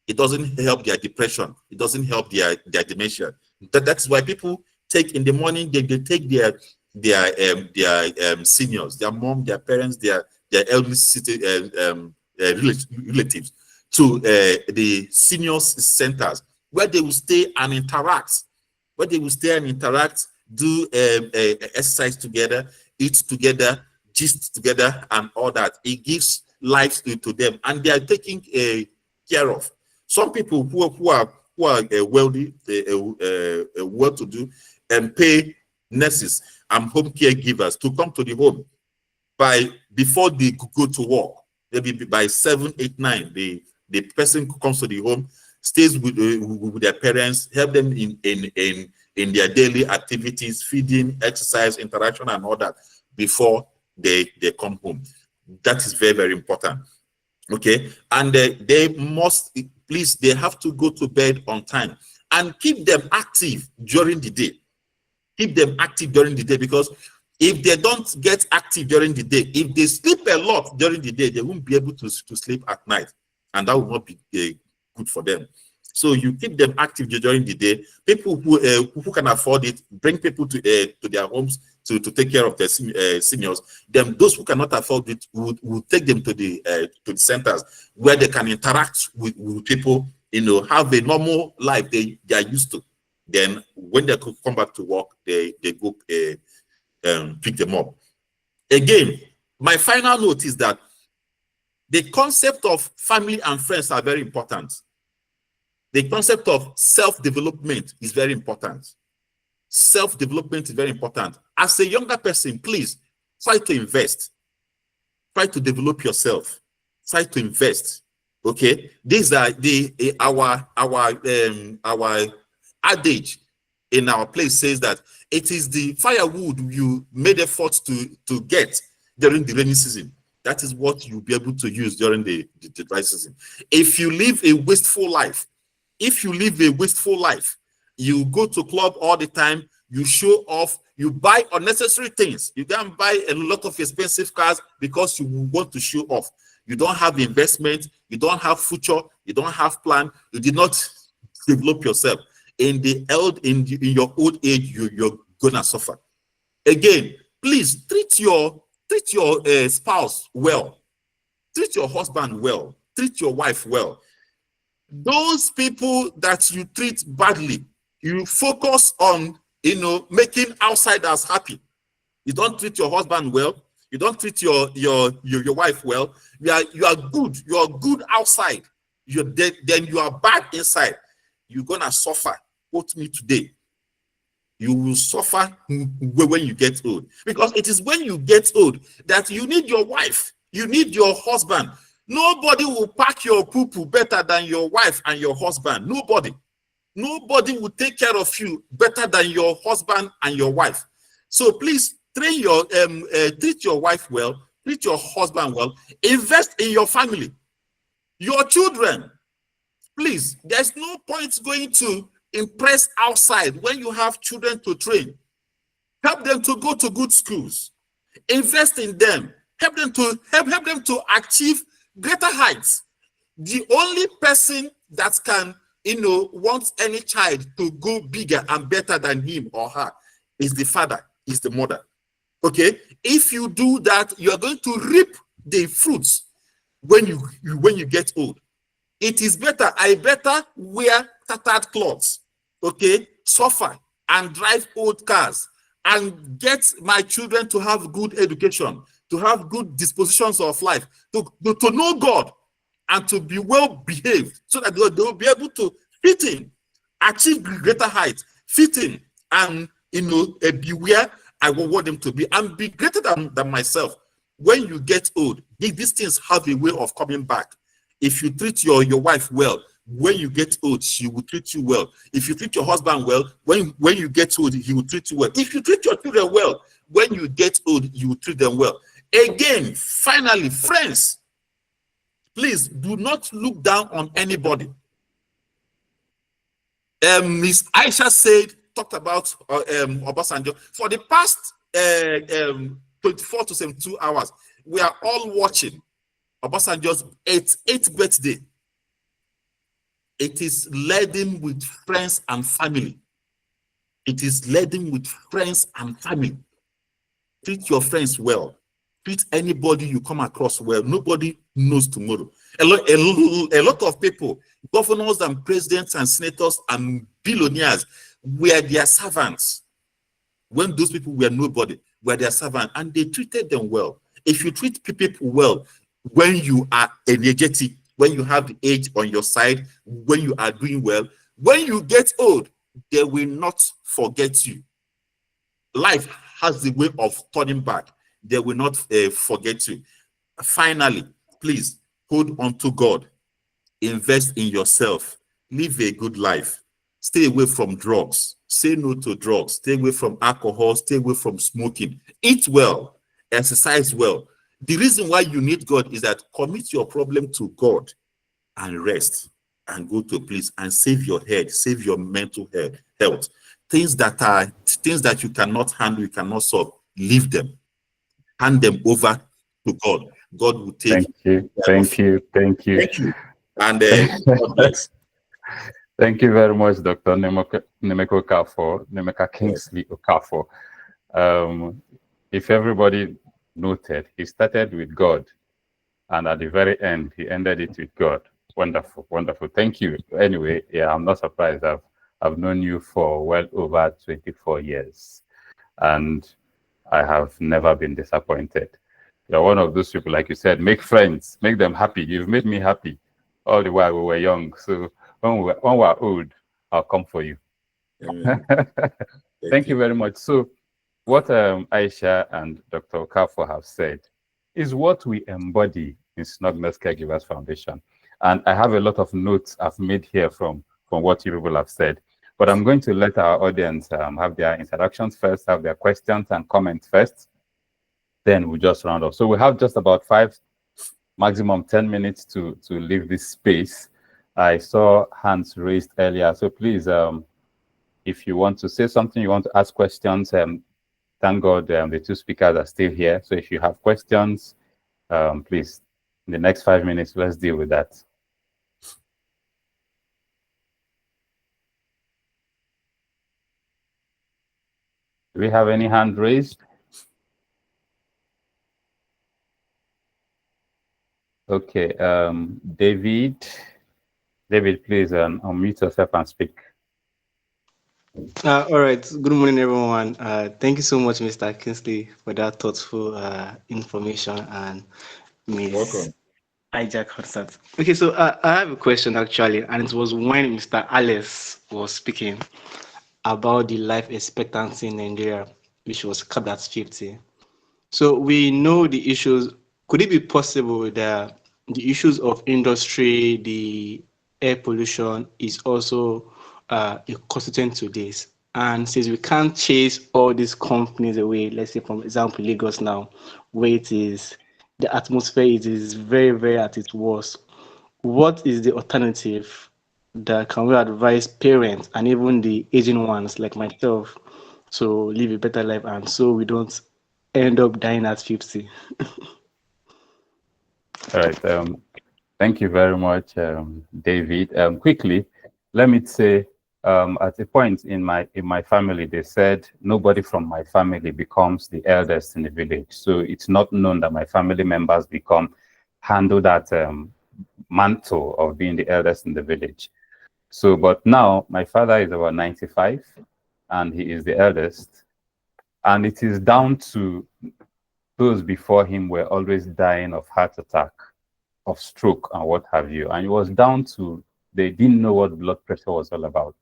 It doesn't help their depression. It doesn't help their dementia. That's why people take in the morning. They take their seniors, their mom, their parents, their elderly relatives to the seniors centers where they will stay and interact. Do exercise together, eat together, gist together, and all that. It gives life to them, and they are taking care of. Some people who are wealthy, well-to-do, and pay nurses and home caregivers to come to the home before they go to work. Maybe by 7, 8, 9, the person who comes to the home stays with their parents, help them in their daily activities, feeding, exercise, interaction, and all that before they come home. That is very, very important. Okay, and they must, please, they have to go to bed on time and keep them active during the day. Keep them active during the day, because if they don't get active during the day, if they sleep a lot during the day, they won't be able to sleep at night, and that will not be good for them. So you keep them active during the day. People who can afford it, bring people to their homes to take care of their seniors. Then those who cannot afford it will take them to the centers where they can interact with people, have a normal life they are used to. Then when they come back to work, they go pick them up. Again, my final note is that the concept of family and friends are very important. The concept of self-development is very important. Self-development is very important. As a younger person, please try to invest. Try to develop yourself. Try to invest. Okay, these are our adage in our place says that it is the firewood you made efforts to get during the rainy season. That is what you'll be able to use during the dry season. If you live a wasteful life, you go to club all the time, you show off, you buy unnecessary things. You can buy a lot of expensive cars because you want to show off. You don't have investment, you don't have future, you don't have plan, you did not develop yourself. In your old age, you're gonna suffer. Again, please treat your spouse well, treat your husband well, treat your wife well. Those people that you treat badly, you focus on making outsiders happy. You don't treat your husband well, you don't treat your wife well. You are good outside, then you are bad inside. You're gonna suffer. Quote me today. You will suffer when you get old, because it is when you get old that you need your wife, you need your husband. Nobody will pack your poo-poo better than your wife and your husband. Nobody will take care of you better than your husband and your wife. So please treat your wife well, treat your husband well, invest in your family, your children. Please, there's no point going to impress outside when you have children to train. Help them to go to good schools. Invest in them. Help them to achieve greater heights. The only person that can, want any child to go bigger and better than him or her is the father, is the mother. Okay? If you do that, you are going to reap the fruits when you get old. It is better, I better wear tattered clothes, okay, suffer and drive old cars and get my children to have good education, to have good dispositions of life, to know God and to be well behaved, so that they will be able to fit in, achieve greater heights, fit in, and be where I want them to be and be greater than myself. When you get old, these things have a way of coming back. If you treat your wife well, when you get old, she will treat you well. If you treat your husband well, when you get old, he will treat you well. If you treat your children well, when you get old, you will treat them well. Again, finally, friends, please do not look down on anybody. Miss Aisha said, talked about Obasanjo. For the past 24 to 72 hours, we are all watching Obasanjo's eighth birthday. It is laden with friends and family. It is laden with friends and family. Treat your friends well. Treat anybody you come across well. Nobody knows tomorrow. A lot of people, governors and presidents and senators and billionaires, were their servants. When those people were nobody, were their servants, and they treated them well. If you treat people well, when you are energetic, when you have the age on your side, when you are doing well, when you get old, they will not forget you. Life has the way of turning back. They will not forget you. Finally, please hold on to God. Invest in yourself. Live a good life. Stay away from drugs. Say no to drugs. Stay away from alcohol. Stay away from smoking. Eat well. Exercise well. The reason why you need God is that commit your problem to God and rest and go to a place and save your head, save your mental health. Things that you cannot handle, you cannot solve, leave them. Hand them over to God. God will take Thank you. Thank you. And God bless. Thank you very much, Dr. Nemeka Okafor, Nemeka Kingsley Okafor. If everybody noted, he started with God, and at the very end, he ended it with God. Wonderful, wonderful. Thank you. Anyway, yeah, I'm not surprised. I've known you for well over 24 years, and I have never been disappointed. You're one of those people, like you said, make friends, make them happy. You've made me happy all the while we were young. So when we're old, I'll come for you. Thank you very much. So what Aisha and Dr. Okafor have said is what we embody in Snugg Caregivers Foundation. And I have a lot of notes I've made here from what you people have said. But I'm going to let our audience have their introductions first, have their questions and comments first. Then we'll just round off. So we have just about 5, maximum 10 minutes to leave this space. I saw hands raised earlier. So please, if you want to say something, you want to ask questions, thank God the 2 speakers are still here. So if you have questions, please, in the next 5 minutes, let's deal with that. Do we have any hand raised? Okay, David, please unmute yourself and speak. All right. Good morning, everyone. Thank you so much, Mr. Kingsley, for that thoughtful information, and Ms. Welcome. Hijack Hudson. Okay, so I have a question actually, and it was when Mr. Alice was speaking about the life expectancy in Nigeria, which was capped at 50. So we know the issues. Could it be possible that the issues of industry, the air pollution is also a constituent to this? And since we can't chase all these companies away, let's say, for example, Lagos now, where it is, the atmosphere is very, very at its worst. What is the alternative that can we advise parents and even the aging ones like myself to live a better life, and so we don't end up dying at 50? All right. Thank you very much, David. Quickly, let me say, at a point in my family, they said nobody from my family becomes the eldest in the village. So it's not known that my family members handle that mantle of being the eldest in the village. So, but now my father is about 95, and he is the eldest, and it is down to those before him were always dying of heart attack, of stroke, and what have you. And it was down to they didn't know what blood pressure was all about.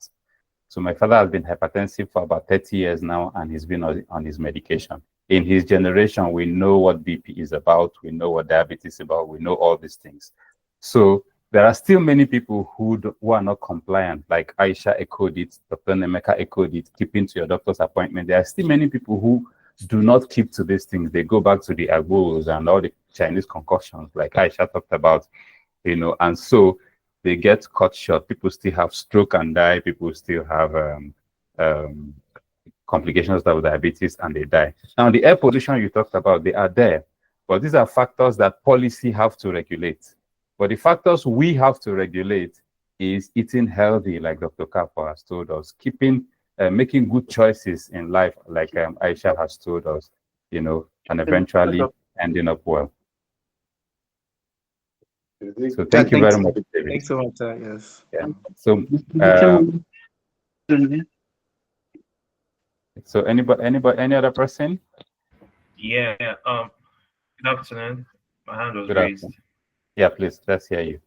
So my father has been hypertensive for about 30 years now, and he's been on his medication. In his generation, we know what BP is about, we know what diabetes is about, we know all these things. So there are still many people who are not compliant, like Aisha echoed it, Dr. Nemeka echoed it, keeping to your doctor's appointment. There are still many people who do not keep to these things. They go back to the agbos and all the Chinese concoctions, like Aisha talked about, and so they get cut short. People still have stroke and die. People still have complications of diabetes, and they die. Now, the air pollution you talked about, they are there, but these are factors that policy have to regulate. But the factors we have to regulate is eating healthy, like Dr. Kapo has told us, making good choices in life, like Aisha has told us, and eventually ending up well. So thank you very much, David. Thanks so much. Yes. Yeah. So, any other person? Yeah. Good afternoon. My hand was Good raised. afternoon. Yeah, please. Let's hear you.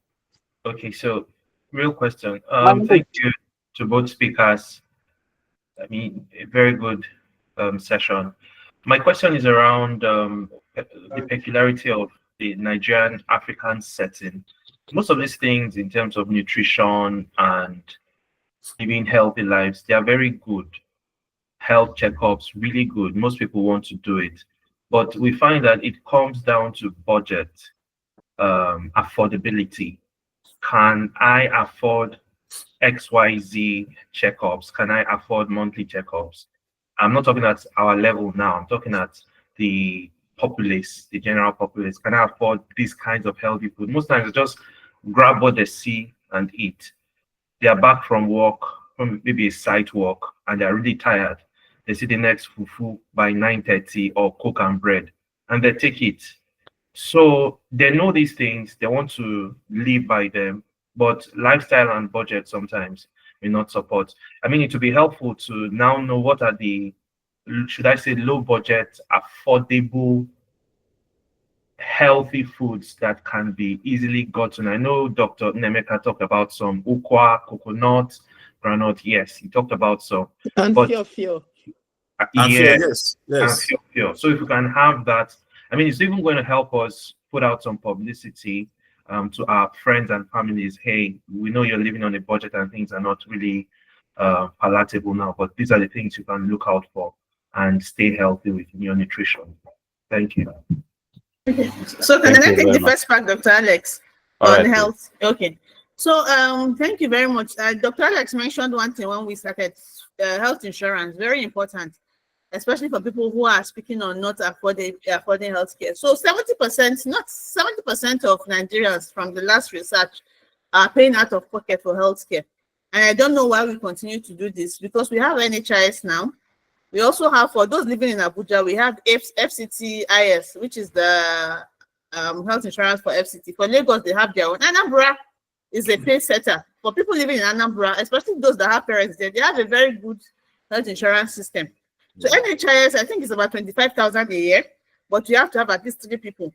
Okay. So, real question. Thank you to both speakers. I mean, a very good session. My question is around the peculiarity of the Nigerian African setting. Most of these things in terms of nutrition and living healthy lives, they are very good. Health checkups, really good. Most people want to do it. But we find that it comes down to budget, affordability. Can I afford XYZ checkups? Can I afford monthly checkups? I'm not talking at our level now. I'm talking at the populace, the general populace. Can I afford these kinds of healthy food? Most times, they just grab what they see and eat. They are back from work, from maybe a site work, and they're really tired. They see the next fufu by 9:30 or coke and bread, and they take it. So they know these things. They want to live by them, but lifestyle and budget sometimes may not support. I mean, it would be helpful to now know what are the, should I say, low budget, affordable, healthy foods that can be easily gotten. I know Dr. Nemeka talked about some ukwa, coconut, granite. Yes, he talked about some. And but fear. Yes. And fear. So if we can have that, I mean, it's even going to help us put out some publicity to our friends and families. Hey, we know you're living on a budget and things are not really palatable now, but these are the things you can look out for and stay healthy with your nutrition. Thank you. Okay. So can I take the first part, Dr. Alex, on health? Okay. So thank you very much. Dr. Alex mentioned one thing when we started, health insurance, very important, especially for people who are speaking on not affording healthcare. So 70%, not 70% of Nigerians from the last research are paying out of pocket for healthcare. And I don't know why we continue to do this, because we have NHIS now. We also have, for those living in Abuja, we have FCTIS, which is the health insurance for FCT. For Lagos, they have their own. Anambra is a pay setter. For people living in Anambra, especially those that have parents there, they have a very good health insurance system. So NHIS, I think it's about 25,000 a year, but you have to have at least 3 people.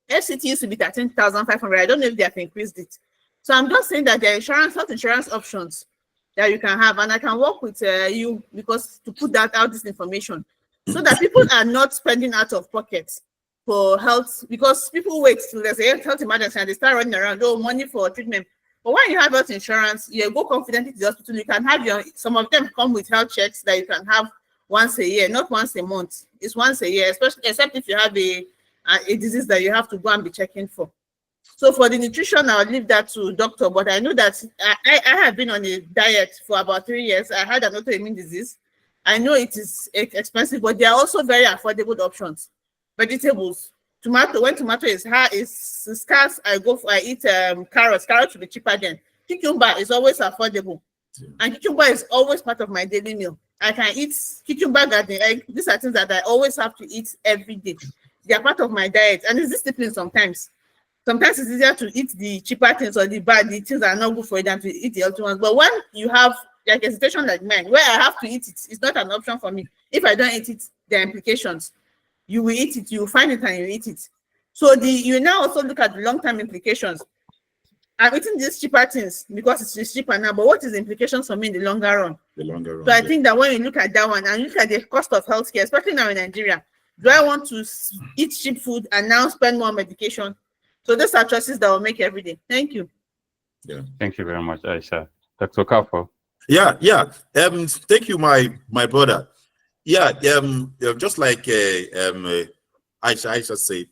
FCT used to be 13,500. I don't know if they have increased it. So I'm just saying that there are health insurance options that you can have, and I can work with you because to put that out, this information, so that people are not spending out of pocket for health, because people wait till there's a health emergency and they start running around, money for treatment. But when you have health insurance, you go confidently to the hospital. You can have some of them come with health checks that you can have once a year, not once a month. It's once a year, especially except if you have a disease that you have to go and be checking for. So for the nutrition, I'll leave that to doctor, but I know that I have been on a diet for about 3 years. I had an autoimmune disease. I know it is expensive, but there are also very affordable options. Vegetables, tomato, when tomato is scarce, I eat carrots. Carrots will be cheaper then. Cucumber is always affordable. And cucumber is always part of my daily meal. I can eat cucumber, garden egg. These are things that I always have to eat every day. They are part of my diet, and it's discipline sometimes. Sometimes it's easier to eat the cheaper things or the things that are not good for you than to eat the healthy ones. But when you have like a situation like mine, where I have to eat it, it's not an option for me. If I don't eat it, there are implications. You will eat it, you will find it and you eat it. So you now also look at the long-term implications. I'm eating these cheaper things because it's cheaper now, but what is the implications for me in the longer run? So I think that when you look at that one and look at the cost of healthcare, especially now in Nigeria, do I want to eat cheap food and now spend more on medication? So those are choices that will make every day. Thank you. Yeah. Thank you very much, Aisha. Dr. Kafo. Yeah. Thank you, my brother. Yeah. Just like Aisha said,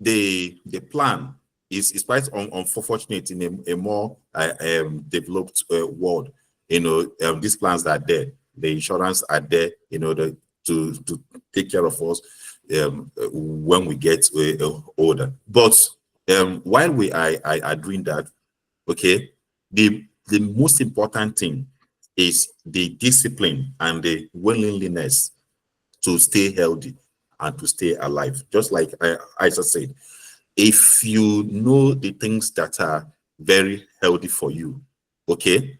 the plan is quite unfortunate in a more developed world. these plans are there, the insurance are there, to take care of us when we get older. But while we are doing that, okay, the most important thing is the discipline and the willingness to stay healthy and to stay alive. Just like I just said, if you know the things that are very healthy for you, okay,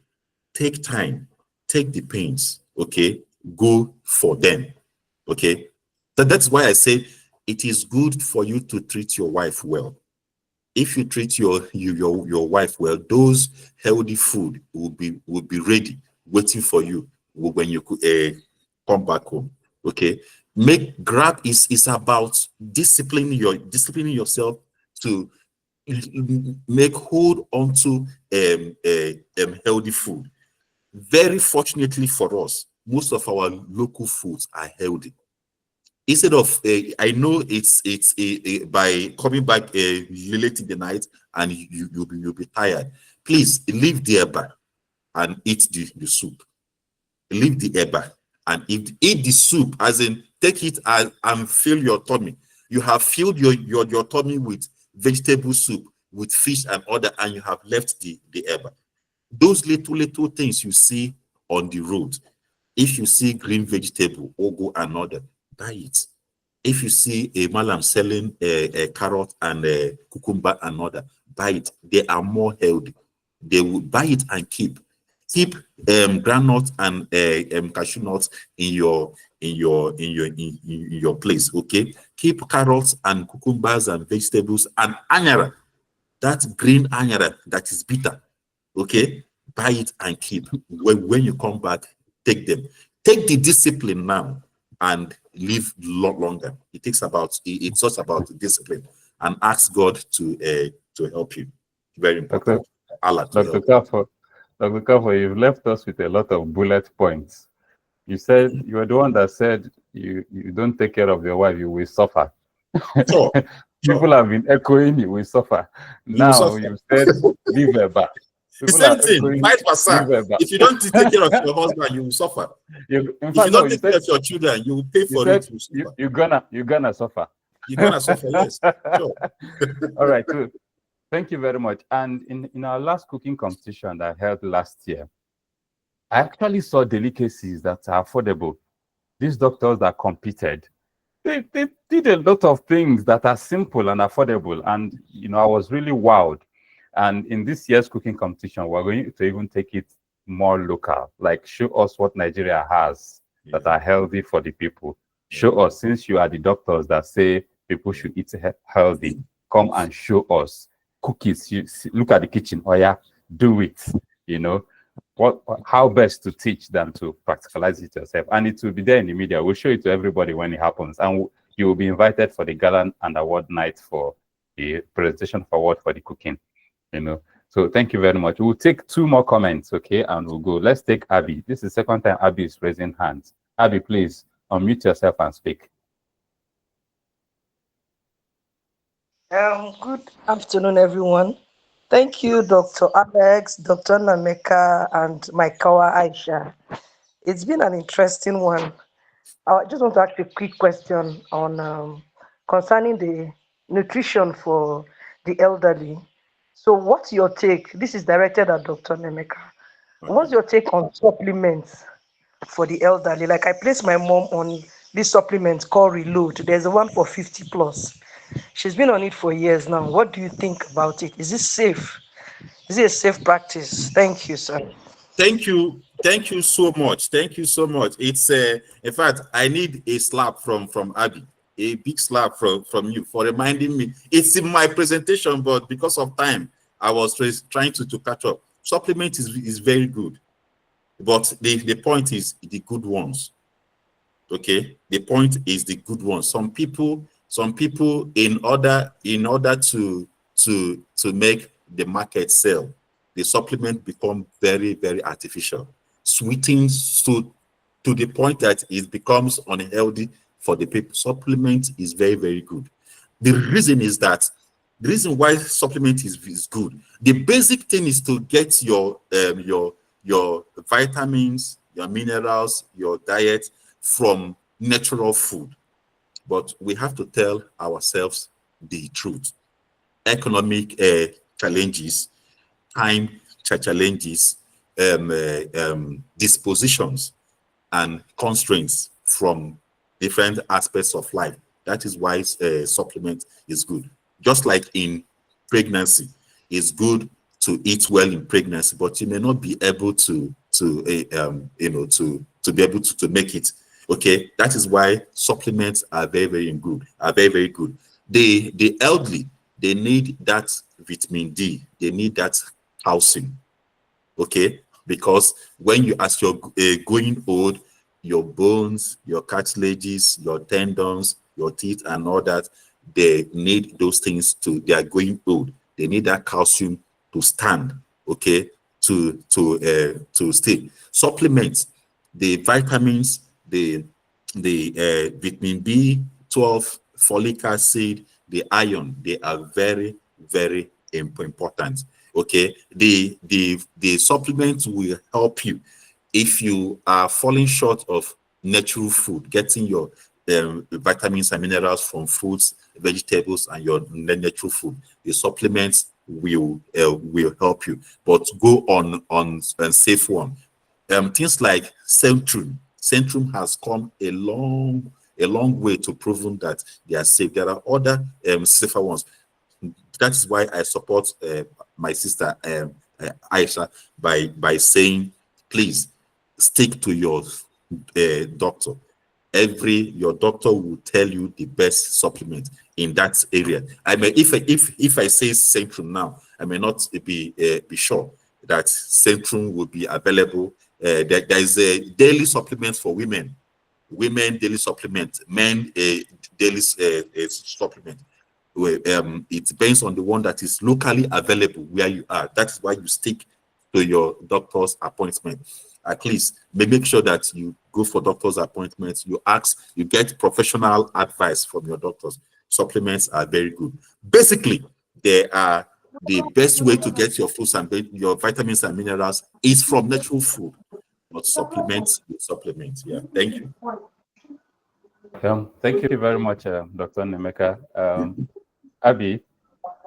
take time, take the pains, okay, go for them, okay. That's why I say it is good for you to treat your wife well. If you treat your wife well, those healthy food will be ready, waiting for you when you come back home. Okay, grab is about disciplining yourself to hold onto healthy food. Very fortunately for us, most of our local foods are healthy. Instead of I know it's by coming back late in the night and you'll be tired. Please leave the eba and eat the soup. Leave the eba and eat the soup, as in take it and fill your tummy. You have filled your tummy with vegetable soup, with fish and other, and you have left the eba. Those little things you see on the road. If you see green vegetable, ogo and other, buy it. If you see a malam selling a carrot and a cucumber and other, buy it. They are more healthy. They will buy it and keep granite and cashew nuts in your place. Okay, keep carrots and cucumbers and vegetables and anyara, that green anyara that is bitter. Okay, buy it and keep. When you come back, take them. Take the discipline now and live longer. It's just about discipline, and ask God to help you. Very important. Allah to Dr. Kafo, you've left us with a lot of bullet points. You said you were the one that said you don't take care of your wife, you will suffer. Sure. People have been echoing you will suffer. Now you said leave her back. The same thing, vice versa. If you don't take care of your husband, you will suffer. If you don't take care of your children, you will pay for it. You're gonna suffer. You're gonna suffer, yes. Sure. All right, good. Thank you very much. And in our last cooking competition that I held last year, I actually saw delicacies that are affordable. These doctors that competed, they did a lot of things that are simple and affordable. And, I was really wowed. And in this year's cooking competition, we're going to even take it more local, like show us what Nigeria has that are healthy for the people. Show us, since you are the doctors that say people should eat healthy, come and show us. Cookies, look at the kitchen. Oh yeah, do it. How best to teach them to practicalize it yourself, and it will be there in the media. We'll show it to everybody when it happens, and you will be invited for the gala and award night for the presentation of award for the cooking. So thank you very much. We'll take 2 more comments, okay, and we'll go. Let's take Abby. This is the second time Abby is raising hands. Abby, please unmute yourself and speak. Good afternoon, everyone. Thank you, Dr. Alex, Dr. Nameka, and my Kawa Aisha. It's been an interesting one. I just want to ask a quick question on concerning the nutrition for the elderly. So what's your take? This is directed at Dr. Nameka. What's your take on supplements for the elderly? Like I placed my mom on this supplement called Reload. There's a one for 50 plus. She's been on it for years now. What do you think about it? Is this safe? Is it a safe practice? Thank you, sir. Thank you so much. Thank you so much. It's in fact, I need a slap from Abby, a big slap from you for reminding me. It's in my presentation, but because of time, I was trying to catch up. Supplement is very good, but the point is the good ones. Okay, the point is the good ones. Some people in order to make the market sell, the supplement become very, very artificial, sweetened to the point that it becomes unhealthy for the people. Supplement is very, very good. The reason why supplement is good, the basic thing is to get your your vitamins, your minerals, your diet from natural food. But we have to tell ourselves the truth. Economic challenges, time challenges, dispositions, and constraints from different aspects of life. That is why supplement is good. Just like in pregnancy, it's good to eat well in pregnancy, but you may not be able to be able to make it. Okay, that is why supplements are very good. The elderly, they need that vitamin D. They need that calcium. Okay, because when you, as you're going old, your bones, your cartilages, your tendons, your teeth, and all that, they need those things to. They are going old. They need that calcium to stand. Okay, to stay. Supplements, the vitamins, the vitamin B12, folic acid, the iron, they are very important. Okay, the supplements will help you if you are falling short of natural food, getting your vitamins and minerals from fruits, vegetables, and your natural food. The supplements will help you, but go on a safe one. Things like Centrum. Centrum has come a long way to proven that they are safe. There are other safer ones. That is why I support my sister Aisha by saying, please stick to your doctor. Your doctor will tell you the best supplement in that area. I mean, if I say Centrum now, I may not be sure that Centrum will be available. There is a daily supplement for women daily supplement, men daily supplement. It depends on the one that is locally available where you are. That's why you stick to your doctor's appointment. At least make sure that you go for doctor's appointments. You ask, you get professional advice from your doctors. Supplements are very good. Basically, they are the best way to get your fruits and your vitamins and minerals is from natural food, not supplements. Yeah, thank you. Thank you very much, Dr. Nemeka. Abby,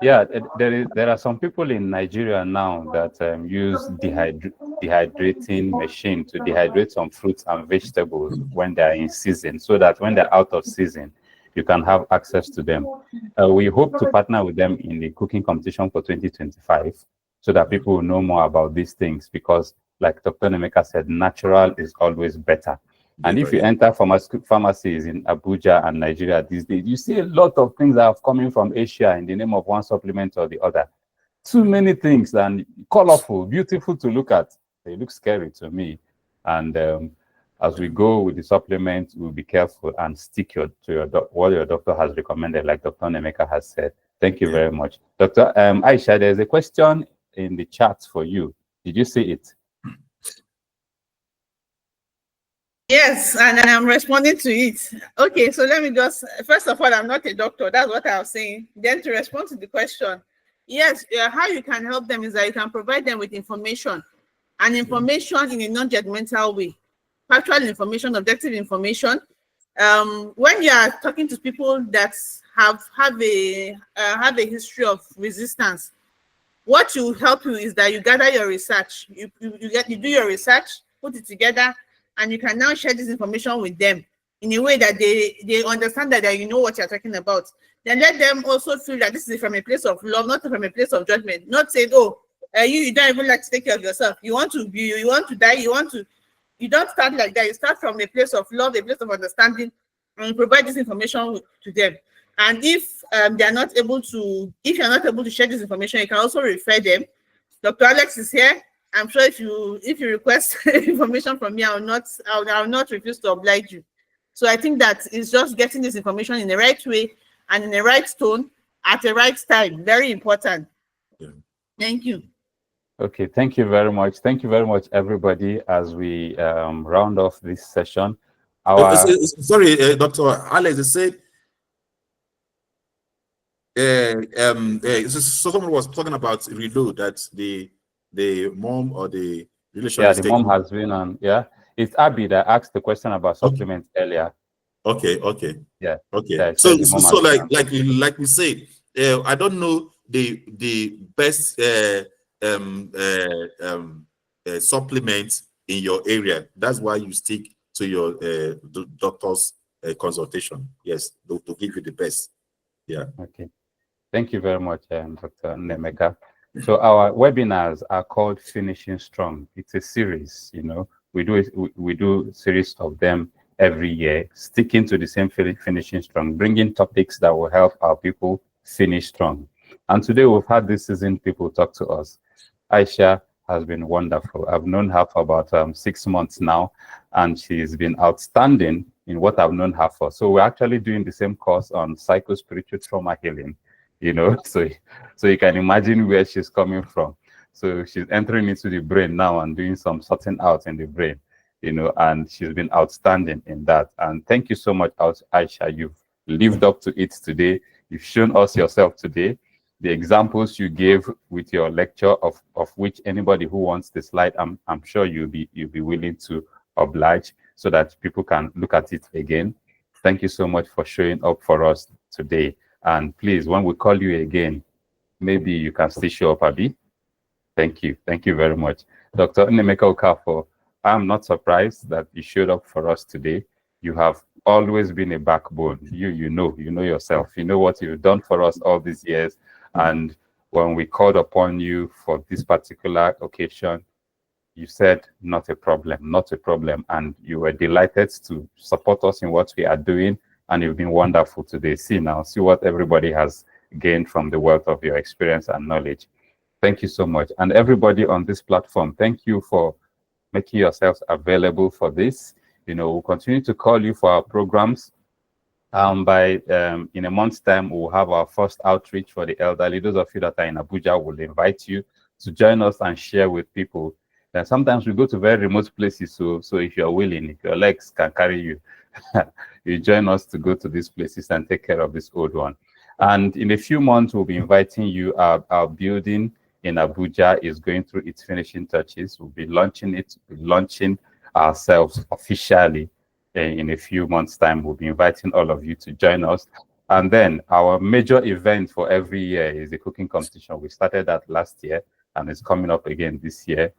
yeah, there are some people in Nigeria now that use dehydrating machine to dehydrate some fruits and vegetables when they are in season, so that when they're out of season, you can have access to them. We hope to partner with them in the cooking competition for 2025, so that people will know more about these things, because like Dr. Nemeka said, natural is always better. And if you enter pharmacies in Abuja and Nigeria these days, you see a lot of things that are coming from Asia in the name of one supplement or the other. Too many things, and colorful, beautiful to look at. They look scary to me. And as we go with the supplement, we'll be careful and stick to what your doctor has recommended, like Dr. Nemeka has said. Thank you very much. Dr. Aisha, there's a question in the chat for you. Did you see it? Yes, and I'm responding to it. Okay, so let me just, first of all, I'm not a doctor. That's what I was saying. Then to respond to the question, yes, how you can help them is that you can provide them with information, and information in a non-judgmental way. Factual information, objective information. When you are talking to people that have a history of resistance, what will help you is that you gather your research. You do your research, put it together, and you can now share this information with them in a way that they understand that you know what you're talking about. Then let them also feel that this is from a place of love, not from a place of judgment. Not saying, oh, you don't even like to take care of yourself. You want to die. You don't start like that. You start from a place of love, a place of understanding, and you provide this information to them. And if you're not able to share this information, you can also refer them. Dr. Alex is here. I'm sure if you request information from me, I will not refuse to oblige you. So I think that it's just getting this information in the right way and in the right tone at the right time. Very important. Yeah. Thank you. Okay, thank you very much. Thank you very much, everybody, as we round off this session. Sorry, Dr. Alex, said someone was talking about reload, that the mom or the Relation Yeah, is the mom taken. has been on. Yeah, it's Abby that asked the question about Okay. supplements earlier. Okay, okay, Yeah, okay. yeah. It So, said the mom so has been on. like we say, I don't know the best supplements in your area. That's why you stick to your doctor's consultation. Yes, to give you the best. Yeah. Okay. Thank you very much, Dr. Nemeka. So our webinars are called Finishing Strong. It's a series, we do series of them every year, sticking to the same finishing strong, bringing topics that will help our people finish strong. And today we've had this season people talk to us. Aisha has been wonderful. I've known her for about 6 months now, and she's been outstanding in what I've known her for. So we're actually doing the same course on psycho-spiritual trauma healing, so you can imagine where she's coming from. So she's entering into the brain now and doing some sorting out in the brain, and she's been outstanding in that. And thank you so much, Aisha. You've lived up to it today. You've shown us yourself today. The examples you gave with your lecture, of which anybody who wants the slide, I'm sure you'll be willing to oblige so that people can look at it again. Thank you so much for showing up for us today. And please, when we call you again, maybe you can still show up, Abi. Thank you. Thank you very much. Dr. Nemeka Okafor, I'm not surprised that you showed up for us today. You have always been a backbone. You know yourself. You know what you've done for us all these years. And when we called upon you for this particular occasion, you said, not a problem. And you were delighted to support us in what we are doing. And you've been wonderful today. See what everybody has gained from the wealth of your experience and knowledge. Thank you so much. And everybody on this platform, thank you for making yourselves available for this. We'll continue to call you for our programs. In a month's time, we'll have our first outreach for the elderly. Those of you that are in Abuja, will invite you to join us and share with people. And sometimes we go to very remote places. So if you're willing, if your legs can carry you, you join us to go to these places and take care of this old one. And in a few months, we'll be inviting you. Our building in Abuja is going through its finishing touches. We'll be launching ourselves officially in a few months' time. We'll be inviting all of you to join us. And then our major event for every year is the cooking competition. We started that last year, and it's coming up again this year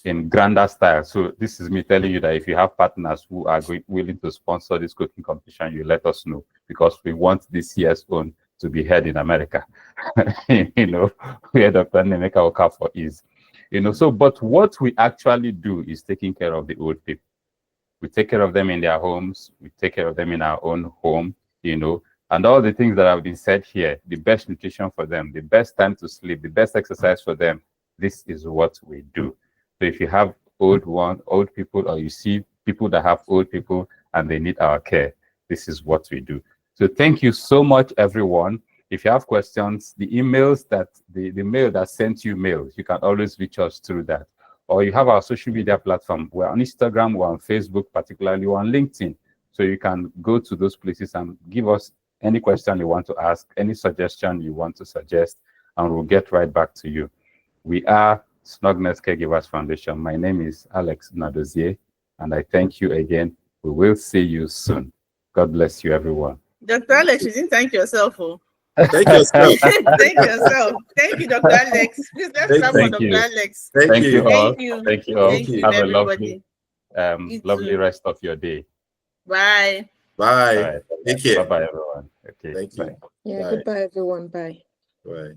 in grander style. So this is me telling you that if you have partners who are willing to sponsor this cooking competition, you let us know, because we want this year's own to be held in America, where Dr. Nemeka Okafor is. But what we actually do is taking care of the old people. We take care of them in their homes. We take care of them in our own home, and all the things that have been said here, the best nutrition for them, the best time to sleep, the best exercise for them. This is what we do. So if you have old people, or you see people that have old people and they need our care, this is what we do. So thank you so much, everyone. If you have questions, the mail that sent you mails, you can always reach us through that. Or you have our social media platform. We're on Instagram, we're on Facebook, particularly we're on LinkedIn. So you can go to those places and give us any question you want to ask, any suggestion you want to suggest, and we'll get right back to you. We are Snugness Caregivers Foundation. My name is Alex Nadozie, and I thank you again. We will see you soon. God bless you, everyone. Dr. Alex, you didn't thank yourself. Thank yourself. Thank yourself. Thank you, Dr. Alex. Please let's clap for Dr. Alex. Thank you all. Thank you. Thank you all. Thank you, Have a everybody. lovely rest of your day. Bye. Bye. All right. Take care. Bye-bye, everyone. Okay. Thank you. Bye. Yeah, Bye. goodbye, everyone. Bye. Bye.